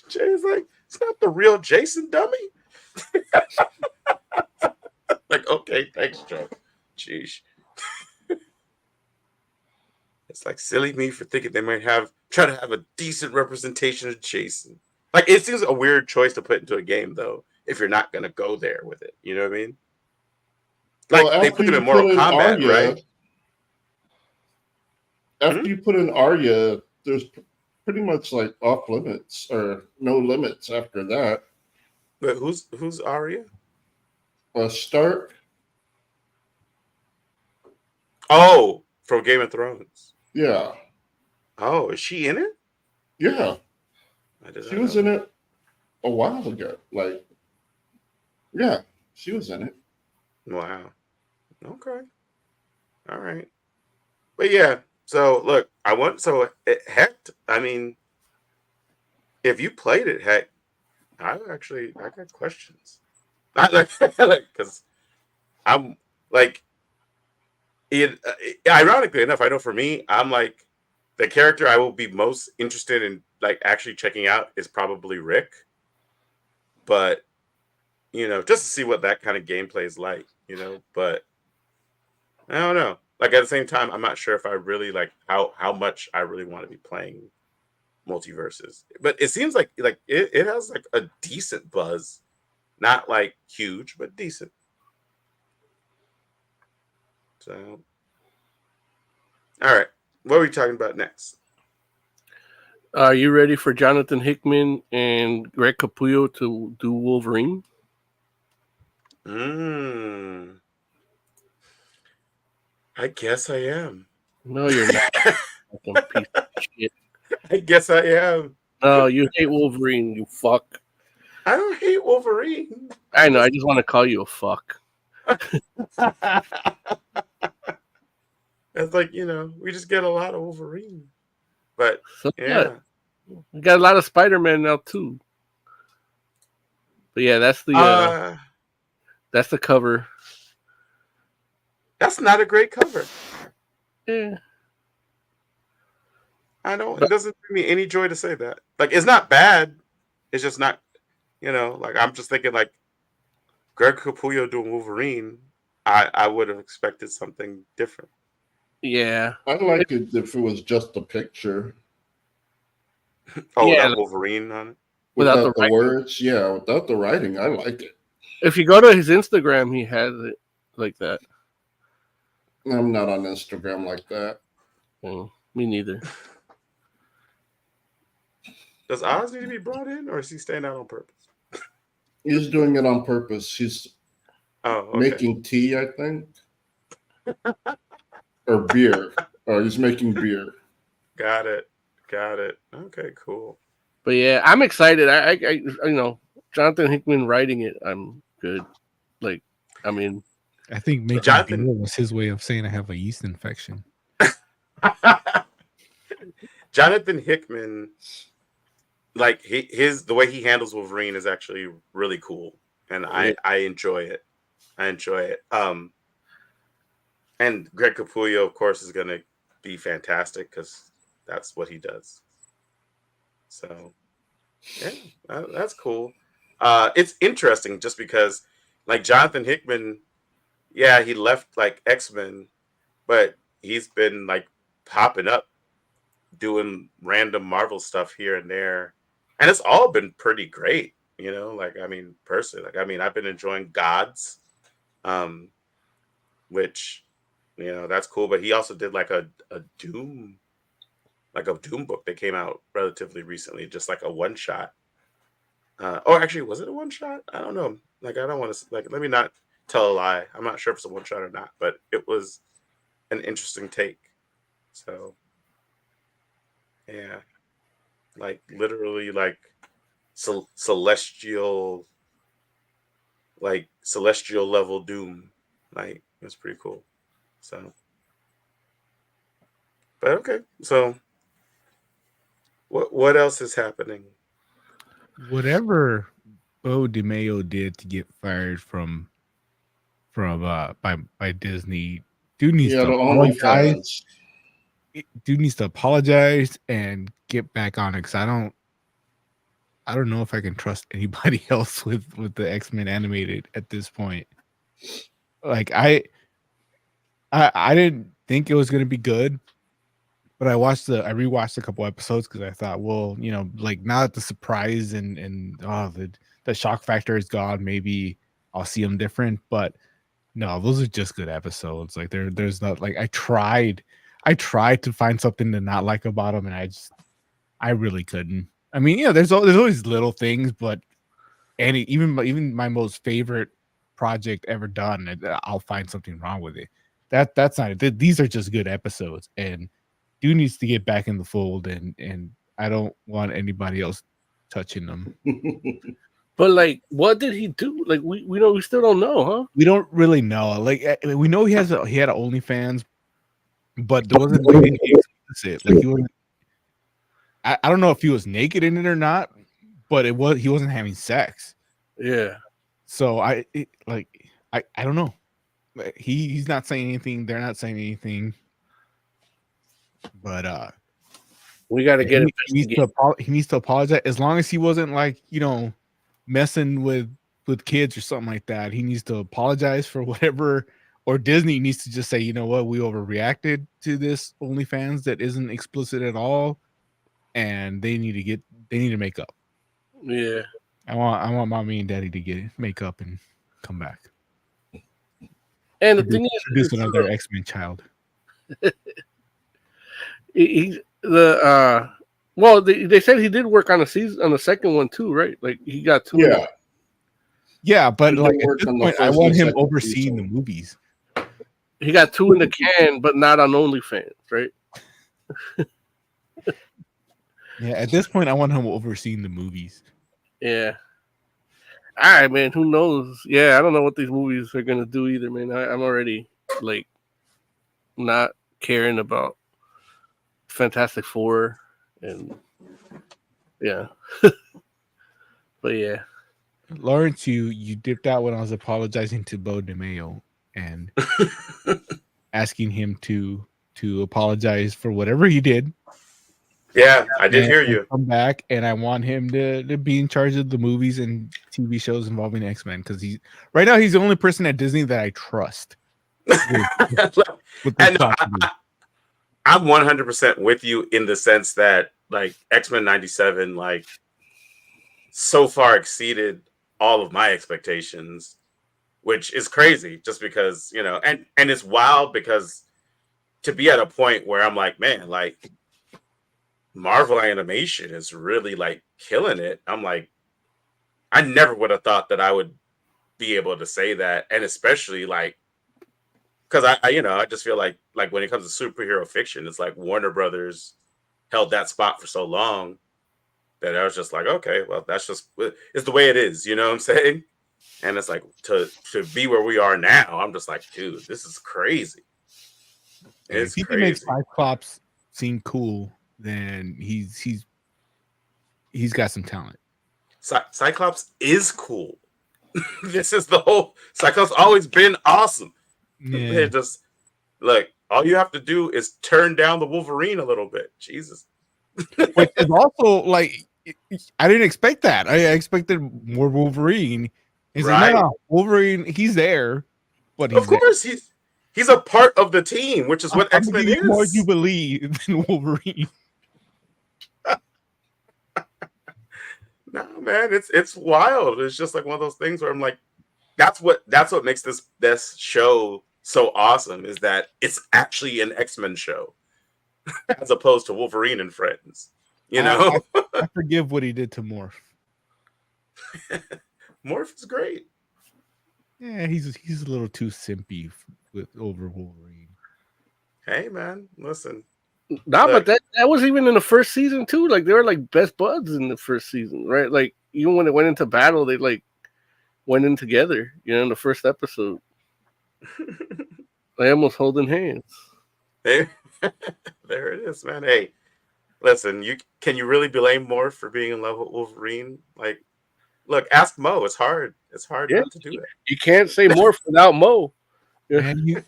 Jay's like, it's not the real Jason, dummy. Like, okay, thanks, Joe. Jeez. It's like silly me for thinking they might try to have a decent representation of Jason. Like, it seems a weird choice to put into a game, though, if you're not going to go there with it. You know what I mean? Like, well, they put them in Mortal Kombat, right? After you put in Arya, there's pretty much like off limits or no limits after that. But who's Arya? Stark. Oh, from Game of Thrones. Yeah. Oh, is she in it? Yeah. She was in it a while ago. Like, yeah, she was in it. Wow. Okay. All right. But yeah, so look, Heck, I mean, if you played it, Heck, I got questions. Because I'm like, ironically enough, I know for me, I'm like, the character I will be most interested in like actually checking out is probably Rick, but just to see what that kind of gameplay is like, but I don't know. Like at the same time, I'm not sure if I really like how much I really want to be playing Multiverses. But it seems like it has like a decent buzz. Not like huge, but decent. So all right. What are we talking about next? Are you ready for Jonathan Hickman and Greg Capullo to do Wolverine? I guess I am. No, you're not. Piece of shit. I guess I am. No, you hate Wolverine, you fuck. I don't hate Wolverine. I know. I just want to call you a fuck. It's like, we just get a lot of Wolverine. But So yeah. We got a lot of Spider-Man now too. But yeah, that's the cover. That's not a great cover. Yeah. It doesn't bring me any joy to say that. Like, it's not bad. It's just not, like I'm just thinking like Greg Capullo doing Wolverine. I would have expected something different. Yeah. I'd like it if it was just a picture. Without Wolverine on it? Without the words? Yeah, without the writing. I like it. If you go to his Instagram, he has it like that. I'm not on Instagram like that. Me neither. Does Oz need to be brought in, or is he staying out on purpose? He's doing it on purpose. He's making tea, I think. Or beer. Oh, he's making beer. Got it. Okay, cool. But yeah, I'm excited. I Jonathan Hickman writing it, I'm good. Like, I mean, I think making beer was his way of saying I have a yeast infection. Jonathan Hickman, like the way he handles Wolverine is actually really cool, and I enjoy it. And Greg Capullo, of course, is gonna be fantastic because that's what he does. So yeah, that's cool. It's interesting just because, like, Jonathan Hickman, yeah, he left like X-Men, but he's been like popping up doing random Marvel stuff here and there, and it's all been pretty great. Personally, I've been enjoying Gods, which that's cool. But he also did like a Doom book that came out relatively recently, just like a one shot. Actually, was it a one shot? I don't know. Like, I don't want to let me not tell a lie. I'm not sure if it's a one shot or not, but it was an interesting take. So yeah, like literally like celestial level Doom. Like, it's pretty cool. So, but okay. So what else is happening? Whatever Bo DeMayo did to get fired from by Disney, dude needs to apologize. Dude needs to apologize and get back on it, because I don't know if I can trust anybody else with the X-Men animated at this point. Like, I didn't think it was going to be good, but I rewatched a couple episodes because I thought, well, like, now that the surprise and the shock factor is gone, maybe I'll see them different. But no, those are just good episodes. Like, there's not, like, I tried to find something to not like about them, and I really couldn't. I mean, there's always little things, but even my most favorite project ever done, I'll find something wrong with it. That's not it. These are just good episodes, and dude needs to get back in the fold, and I don't want anybody else touching them. But like, what did he do? Like, we still don't know, huh? We don't really know. Like, we know he had OnlyFans, but there wasn't anything explicit. Like, he wasn't. I don't know if he was naked in it or not, but he wasn't having sex. Yeah. So I don't know. He's not saying anything. They're not saying anything. But we got to get he needs to apologize, as long as he wasn't like, messing with kids or something like that, he needs to apologize for whatever, or Disney needs to just say, you know what, we overreacted to this OnlyFans that isn't explicit at all, and they need to make up. Yeah. I want mommy and daddy to make up and come back. And the thing is, produce another X-Men child. Well, they said he did work on the second one too, right? Like he got 2. Yeah. Yeah, but He like did at work this on the point, I first want and him second overseeing the season. movies. He got 2 in the can, but not on OnlyFans, right? Yeah, at this point, I want him overseeing the movies. Yeah. All right, man. Who knows? Yeah, I don't know what these movies are gonna do either, man. I'm already like not caring about Fantastic Four, and yeah. But yeah, Lawrence, you dipped out when I was apologizing to Bo DeMayo and asking him to apologize for whatever he did. Yeah, I did hear you. Come back, and I want him to be in charge of the movies and TV shows involving X-Men, because right now he's the only person at Disney that I trust. And I'm 100% with you in the sense that like X-Men 97 like so far exceeded all of my expectations, which is crazy just because, you know, and it's wild because to be at a point where I'm like, man, like Marvel animation is really like killing it. I'm like, I never would have thought that I would be able to say that. And especially like, because I just feel like when it comes to superhero fiction, it's like Warner Brothers held that spot for so long that I was just like, okay, well, that's just, it's the way it is. You know what I'm saying? And it's like to be where we are now, I'm just like, dude, this is crazy. It's if he crazy. can make Cyclops seem cool, then he's got some talent. Cyclops is cool. This is the whole Cyclops always been awesome. Yeah. Just look, all you have to do is turn down the Wolverine a little bit. Jesus. Which is also like, I didn't expect that. I expected more Wolverine. He's like, no, Wolverine, he's there, but of course he's a part of the team, which is what X-Men is. More you believe than Wolverine. No, man, it's wild. It's just like one of those things where I'm like, that's what makes this show so awesome, is that it's actually an X-Men show as opposed to Wolverine and Friends. You know, I forgive what he did to Morph. Morph is great. Yeah, he's a little too simpy over Wolverine. Hey, man, listen. Nah, but that was even in the first season too. Like they were like best buds in the first season, right? Like even when they went into battle, they like went in together. You know, in the first episode, they almost holding hands. Hey, there it is, man. Hey, listen, can you really blame Morph for being in love with Wolverine? Like, look, ask Mo. It's hard. It's hard not to do it. You can't say Morph without Mo. Man, you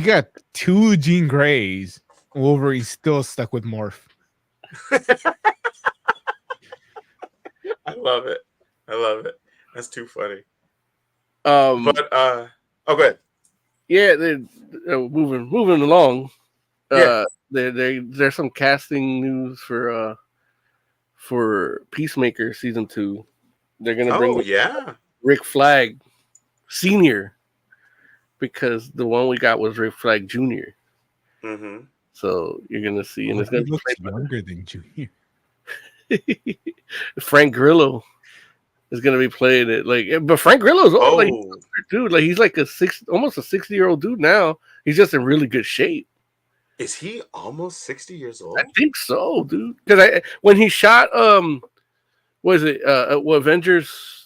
got 2 Jean Greys. Wolverine's still stuck with Morph. I love it. That's too funny. But go ahead. Yeah, they're moving along. There's some casting news for Peacemaker season 2. They're gonna bring Rick Flag Senior, because the one we got was Rick Flag Jr. Mm-hmm. So you're gonna see, and it's gonna look younger than Junior. Frank Grillo is gonna be playing it. Like, but Frank Grillo's old, like dude. Like he's like almost a 60-year-old dude now. He's just in really good shape. Is he almost 60 years old? I think so, dude. Because when he shot was it Avengers?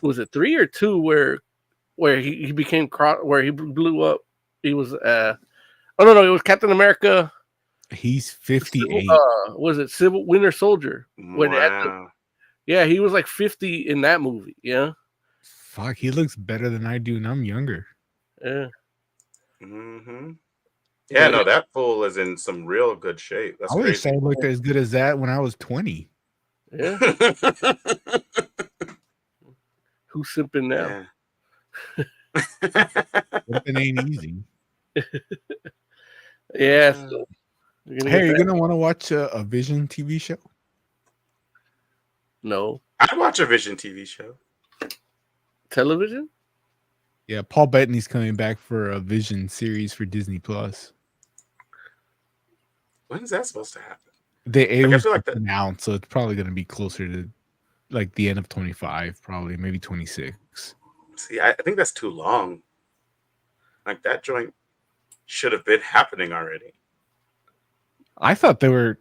Was it 3 or 2 where he became where he blew up? He was it was Captain America. He's 58. Was it Civil Winter Soldier? Wow. Yeah, he was like 50 in that movie. Yeah. Fuck, he looks better than I do, and I'm younger. Yeah. Mm-hmm. Yeah, no, that fool is in some real good shape. That's I wish crazy. I looked as good as that when I was 20. Yeah. Who's simping now? Simping ain't easy. Yeah. So hey, are you gonna want to watch a Vision TV show? No. I'd watch a Vision TV show. Television? Yeah, Paul Bettany's coming back for a Vision series for Disney Plus. When's that supposed to happen? It was feel like announced, so it's probably going to be closer to like the end of 25, probably maybe 26. See, I think that's too long. Like that joint should have been happening already. I thought they were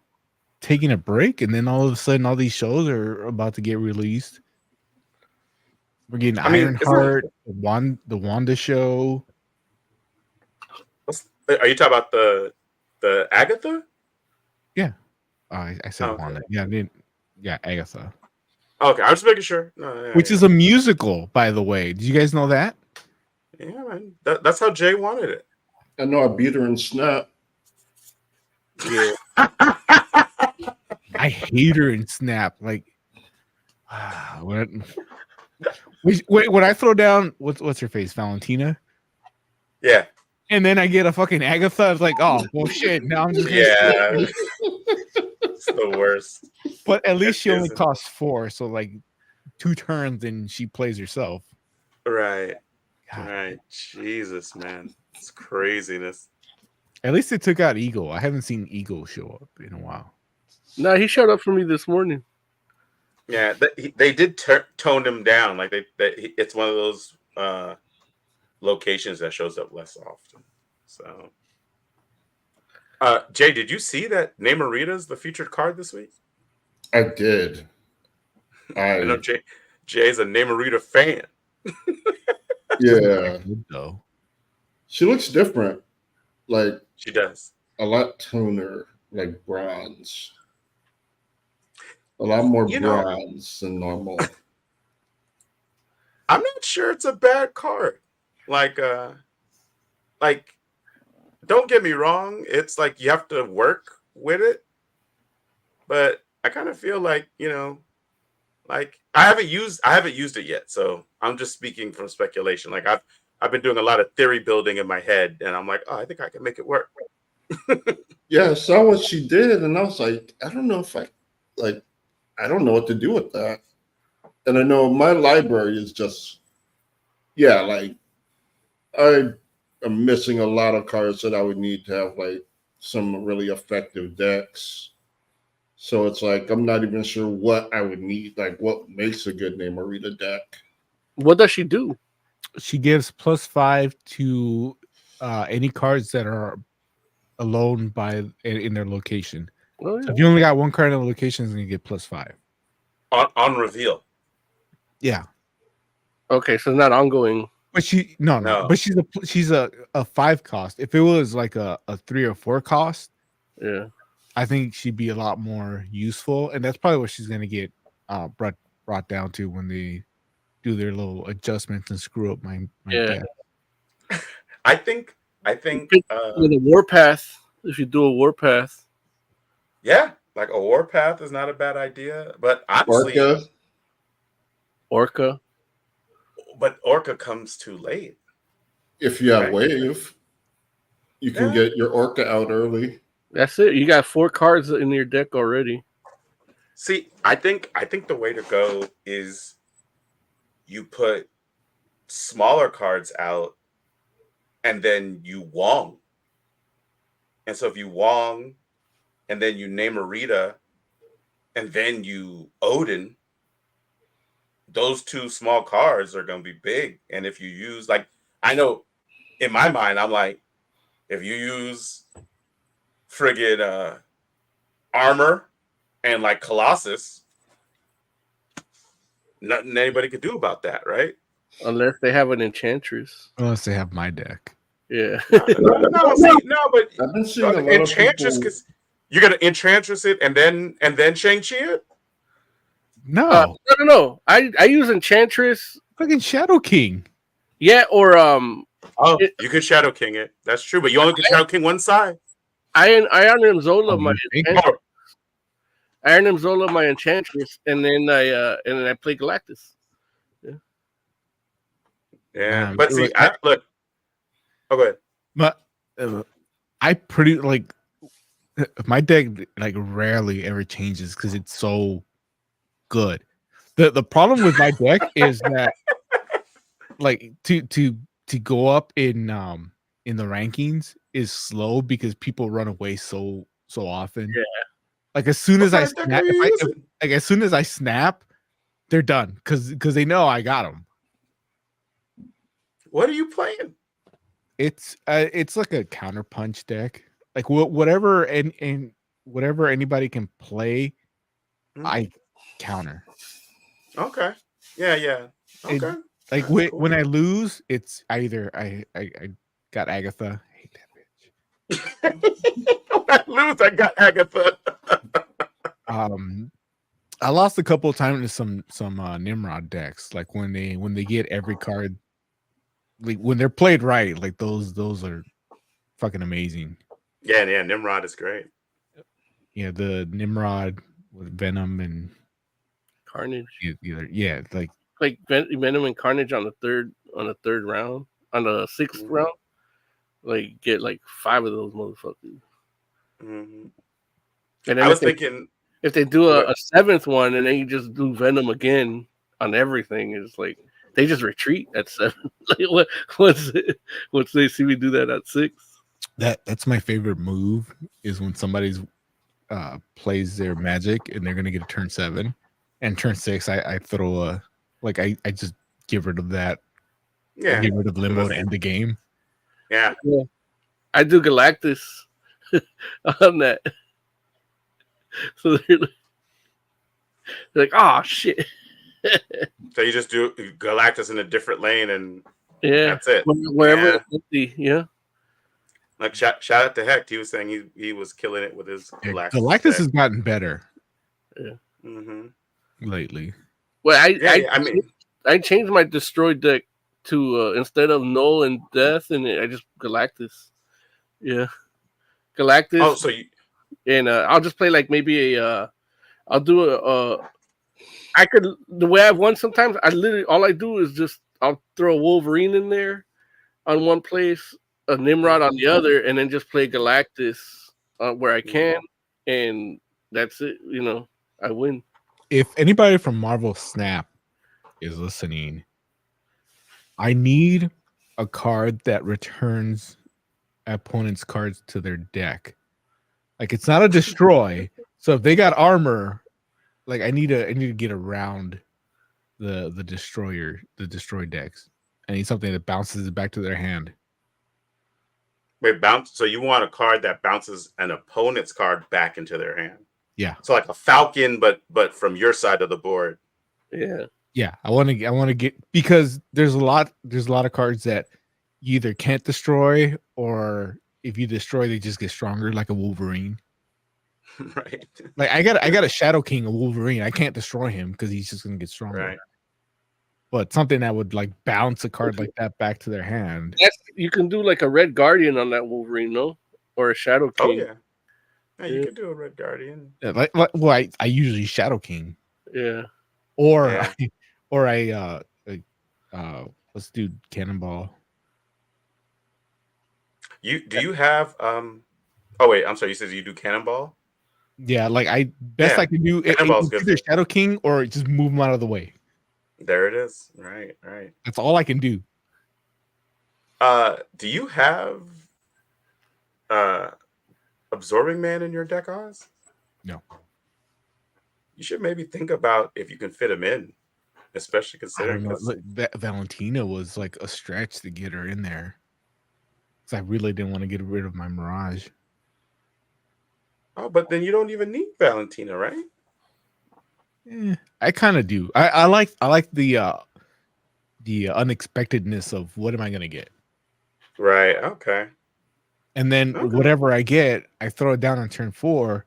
taking a break, and then all of a sudden, all these shows are about to get released. We're getting Ironheart, the Wanda show. Are you talking about the Agatha? Yeah, I said Wanda. Yeah, Agatha. Okay, I'm just making sure. No, Which is a musical, by the way. Did you guys know that? Yeah, man. That's how Jay wanted it. I know I beat her in Snap. Yeah. I hate her in Snap. Like, when I throw down what's her face, Valentina? Yeah. And then I get a fucking Agatha. I was like, oh bullshit. Now I'm just it's the worst. But at least she only costs 4, so like 2 turns and she plays herself. Right. Right. Jesus, man. It's craziness. At least they took out Eagle. I haven't seen Eagle show up in a while. No, he showed up for me this morning. Yeah, they did tone him down. Like it's one of those locations that shows up less often. So, Jay, did you see that Namorita's the featured card this week? I did. I know Jay's a Namorita fan. Yeah. She looks different. Like she does. A lot toner, like bronze. A lot more bronze than normal. I'm not sure it's a bad card. Like don't get me wrong, it's like you have to work with it. But I kind of feel like, like I haven't used it yet, so I'm just speaking from speculation. Like I've been doing a lot of theory building in my head, and I'm like, oh, I think I can make it work. Yeah, I saw what she did, and I was like, I don't know what to do with that. And I know my library is just, like I am missing a lot of cards that I would need to have like some really effective decks. So it's like I'm not even sure what I would need, like what makes a good Namorita deck. What does she do? She gives +5 to any cards that are alone in their location. Oh, yeah. So if you only got one card in the location, then you get +5 on reveal. Yeah. Okay, so it's not ongoing. But no. But she's a 5 cost. If it was like a 3 or 4 cost, yeah, I think she'd be a lot more useful, and that's probably what she's gonna get brought down to when they do their little adjustments and screw up my deck. I think with a warpath. If you do a warpath, yeah, like a warpath is not a bad idea. But honestly, Orca. But Orca comes too late. If you have wave, you can get your Orca out early. That's it. You got 4 cards in your deck already. See, I think the way to go is you put smaller cards out and then you Wong. And so if you Wong and then you Namorita and then you Odin, those 2 small cards are going to be big. And if you use, like, I know in my mind, I'm like, if you use friggin' armor and like Colossus, nothing anybody could do about that, right? Unless they have an Enchantress. Unless they have my deck. Yeah. No, but I've been seeing a lot Enchantress, of because you're gonna Enchantress it and then Shang-Chi it. No, no. I use Enchantress. Fucking Shadow King. Yeah, or you can Shadow King it. That's true, but you only can Shadow King one side. Iron Zola, Iron and Zola, my Enchantress, and then I play Galactus. Yeah, but see, look. Oh, go ahead. But I pretty like my deck like rarely ever changes because it's so good. The problem with my deck is that like to go up in the rankings is slow because people run away so often. Yeah. Like as soon as I snap, as soon as I snap, they're done because they know I got them. What are you playing? It's like a counterpunch deck. Like whatever and whatever anybody can play, I counter. Okay. Yeah. Okay. Like when I lose, it's either I got Agatha. I hate that bitch. When I lose, I got Agatha. I lost a couple of times to some Nimrod decks. Like when they get every card, like when they're played right, like those are fucking amazing. Yeah, Nimrod is great. Yeah, the Nimrod with Venom and Carnage. Yeah, like Venom and Carnage on the third round, on the sixth round. Like get like 5 of those motherfuckers. Mm-hmm. And then I was thinking if they do a 7th one and then you just do Venom again on everything, it's like they just retreat at 7. Like once they see me do that at 6. That's my favorite move is when somebody's plays their magic and they're gonna get a turn 7, and turn 6 I throw a I just get rid of that. Yeah, get rid of limbo to end the game. Yeah. I do Galactus on that. So they're like, oh shit. So you just do Galactus in a different lane and that's it. Wherever it's empty, yeah. Like shout out to Hecht. He was saying he was killing it with his Galactus. Galactus has gotten better. Yeah. Mm-hmm. Lately. Well, I changed my destroy deck to instead of Null and Death, and I just Galactus. Yeah, Galactus. Oh, so you and I'll just play like maybe I'll do I could the way I've won sometimes. I literally all I do is just I'll throw a Wolverine in there on one place, a Nimrod on the other, and then just play Galactus where I can, and that's it. You know, I win. If anybody from Marvel Snap is listening, I need a card that returns opponent's cards to their deck. Like it's not a destroy. So if they got armor, like I need to get around the destroy decks. I need something that bounces it back to their hand. Wait, bounce. So you want a card that bounces an opponent's card back into their hand? Yeah. So like a Falcon, but from your side of the board. Yeah. Yeah, I want to get, because there's a lot of cards that you either can't destroy, or if you destroy, they just get stronger, like a Wolverine. Right. Like I got a Shadow King, a Wolverine. I can't destroy him because he's just gonna get stronger. Right. But something that would like bounce a card like that back to their hand. You can do like a Red Guardian on that Wolverine, no? Or a Shadow King. Oh yeah. You could do a Red Guardian. Yeah, I usually Shadow King. Yeah. Or let's do Cannonball. Do you have oh wait, I'm sorry, you said you do Cannonball? Yeah, like I can do either Shadow King or just move him out of the way. There it is. Right. That's all I can do. Do you have Absorbing Man in your deck, Oz? No. You should maybe think about if you can fit him in, especially considering Valentina was like a stretch to get her in there. Because I really didn't want to get rid of my Mirage. Oh, but then you don't even need Valentina, right? I kind of do. I like the unexpectedness of what am I gonna get. Right. Okay. And then whatever I get, I throw it down on turn 4,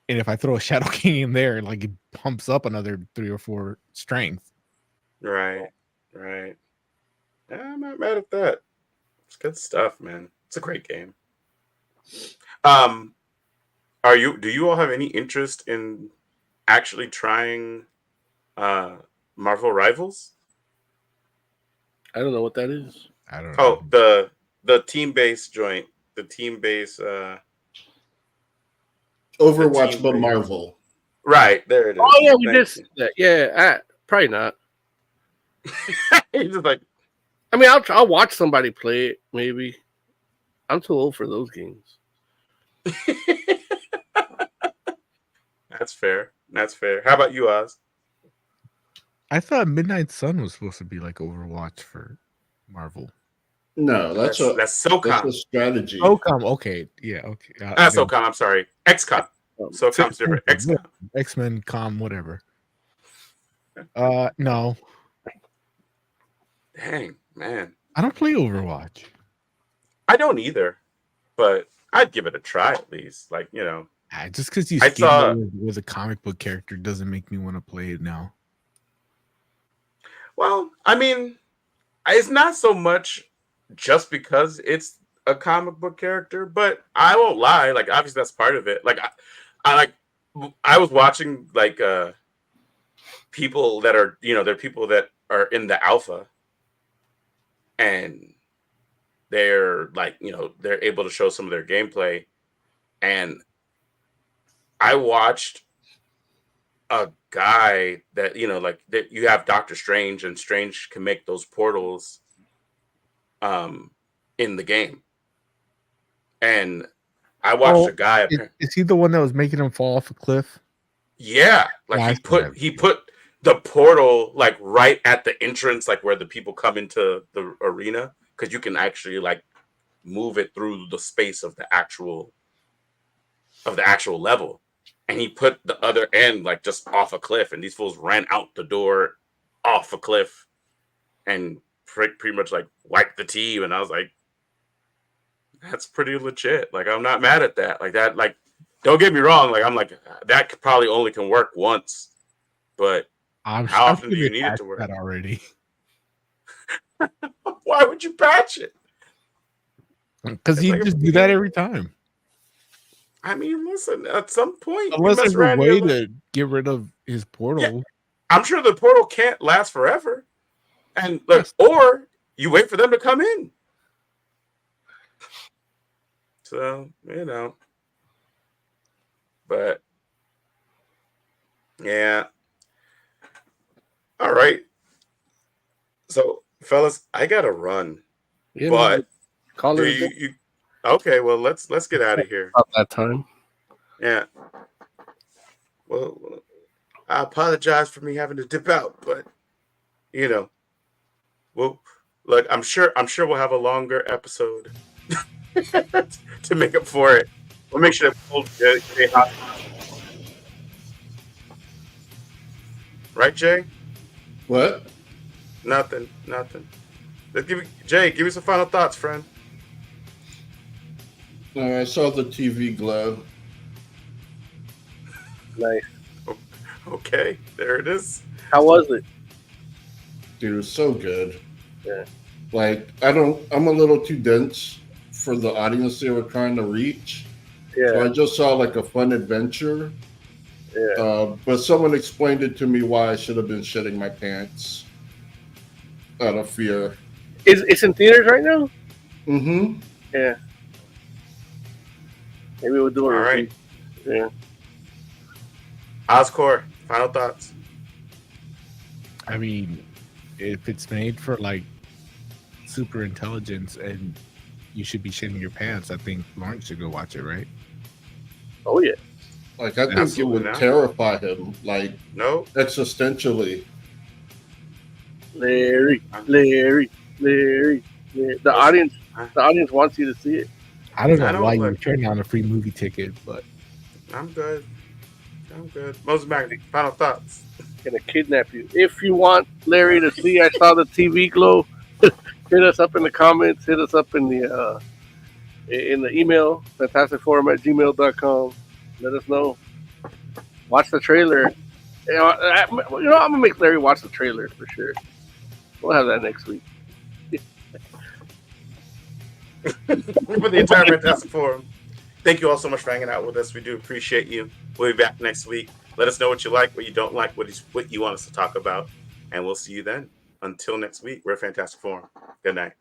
and if I throw a Shadow King in there, like it pumps up another 3 or 4 strength. Right. Yeah, I'm not mad at that. It's good stuff, man. It's a great game. Do you all have any interest in actually trying Marvel Rivals. I don't know what that is. I don't know. Oh, the team-based joint. The team-based Overwatch, but Marvel. Right, there it is. Oh yeah, we did that. Yeah, probably not. He's just like, I mean, I'll watch somebody play it. Maybe I'm too old for those games. That's fair. That's fair. How about you, Oz? I thought Midnight Sun was supposed to be like Overwatch for Marvel. No, that's SOCOM. That's a strategy. SOCOM, okay, yeah, okay. SOCOM. I'm sorry, XCOM. SOCOM's different. XCOM. X-Men, Com, whatever. No. Dang, man. I don't play Overwatch. I don't either, but I'd give it a try at least. Like, you know, just because you with a comic book character doesn't make me want to play it now. Well, I mean, it's not so much just because it's a comic book character, but I won't lie. Like, obviously, that's part of it. Like, I was watching like people that are, you know, they're people that are in the alpha, and they're like, you know, they're able to show some of their gameplay, and I watched a guy that, you know, like that you have Doctor Strange, and Strange can make those portals in the game. And I watched a guy. Is he the one that was making him fall off a cliff? Yeah, like he put the portal like right at the entrance, like where the people come into the arena, because you can actually like move it through the space of the actual level. And he put the other end like just off a cliff, and these fools ran out the door off a cliff and pretty much like wiped the team. And I was like, that's pretty legit. Like, I'm not mad at that. Like that, like, don't get me wrong. Like, I'm like, that probably only can work once, but how often do you need it to work? That already. Why would you patch it? Because you just do that every time. I mean, listen, at some point, unless there's a way to get rid of his portal. Yeah, I'm sure the portal can't last forever. And like, or you wait for them to come in. So, you know. But yeah. All right. So, fellas, I gotta run. Yeah, but call it you okay, well, let's get out of here. About that time. Yeah. Well, I apologize for me having to dip out, but you know, well, look, I'm sure we'll have a longer episode to make up for it. We'll make sure that we'll stay hot. Right, Jay? What? Nothing. Let's give me some final thoughts, friend. I saw the TV glow. Nice. Okay, there it is. How was it? Dude, it was so good. Yeah. Like, I'm a little too dense for the audience they were trying to reach. Yeah. So I just saw like a fun adventure. Yeah. But someone explained it to me why I should have been shitting my pants out of fear. It's in theaters right now? Mm-hmm. Yeah. Maybe we'll do it. All right. Yeah. Oscor, final thoughts. I mean, if it's made for like super intelligence and you should be shitting your pants, I think Lawrence should go watch it, right? Oh yeah. Like, I think it would terrify him, like, no, existentially. Larry. The audience wants you to see it. I don't know why you turned down a free movie ticket, but I'm good. Moses Magnet, final thoughts. Gonna kidnap you. If you want Larry to see I saw the TV glow, hit us up in the comments, hit us up in the email, fantasticforum@gmail.com. Let us know. Watch the trailer. You know, I'm gonna make Larry watch the trailer for sure. We'll have that next week. For the entire Fantastic Forum, thank you all so much for hanging out with us. We do appreciate you. We'll be back next week. Let us know what you like, what you don't like, what you want us to talk about, and we'll see you then. Until next week, we're Fantastic Forum. Good night.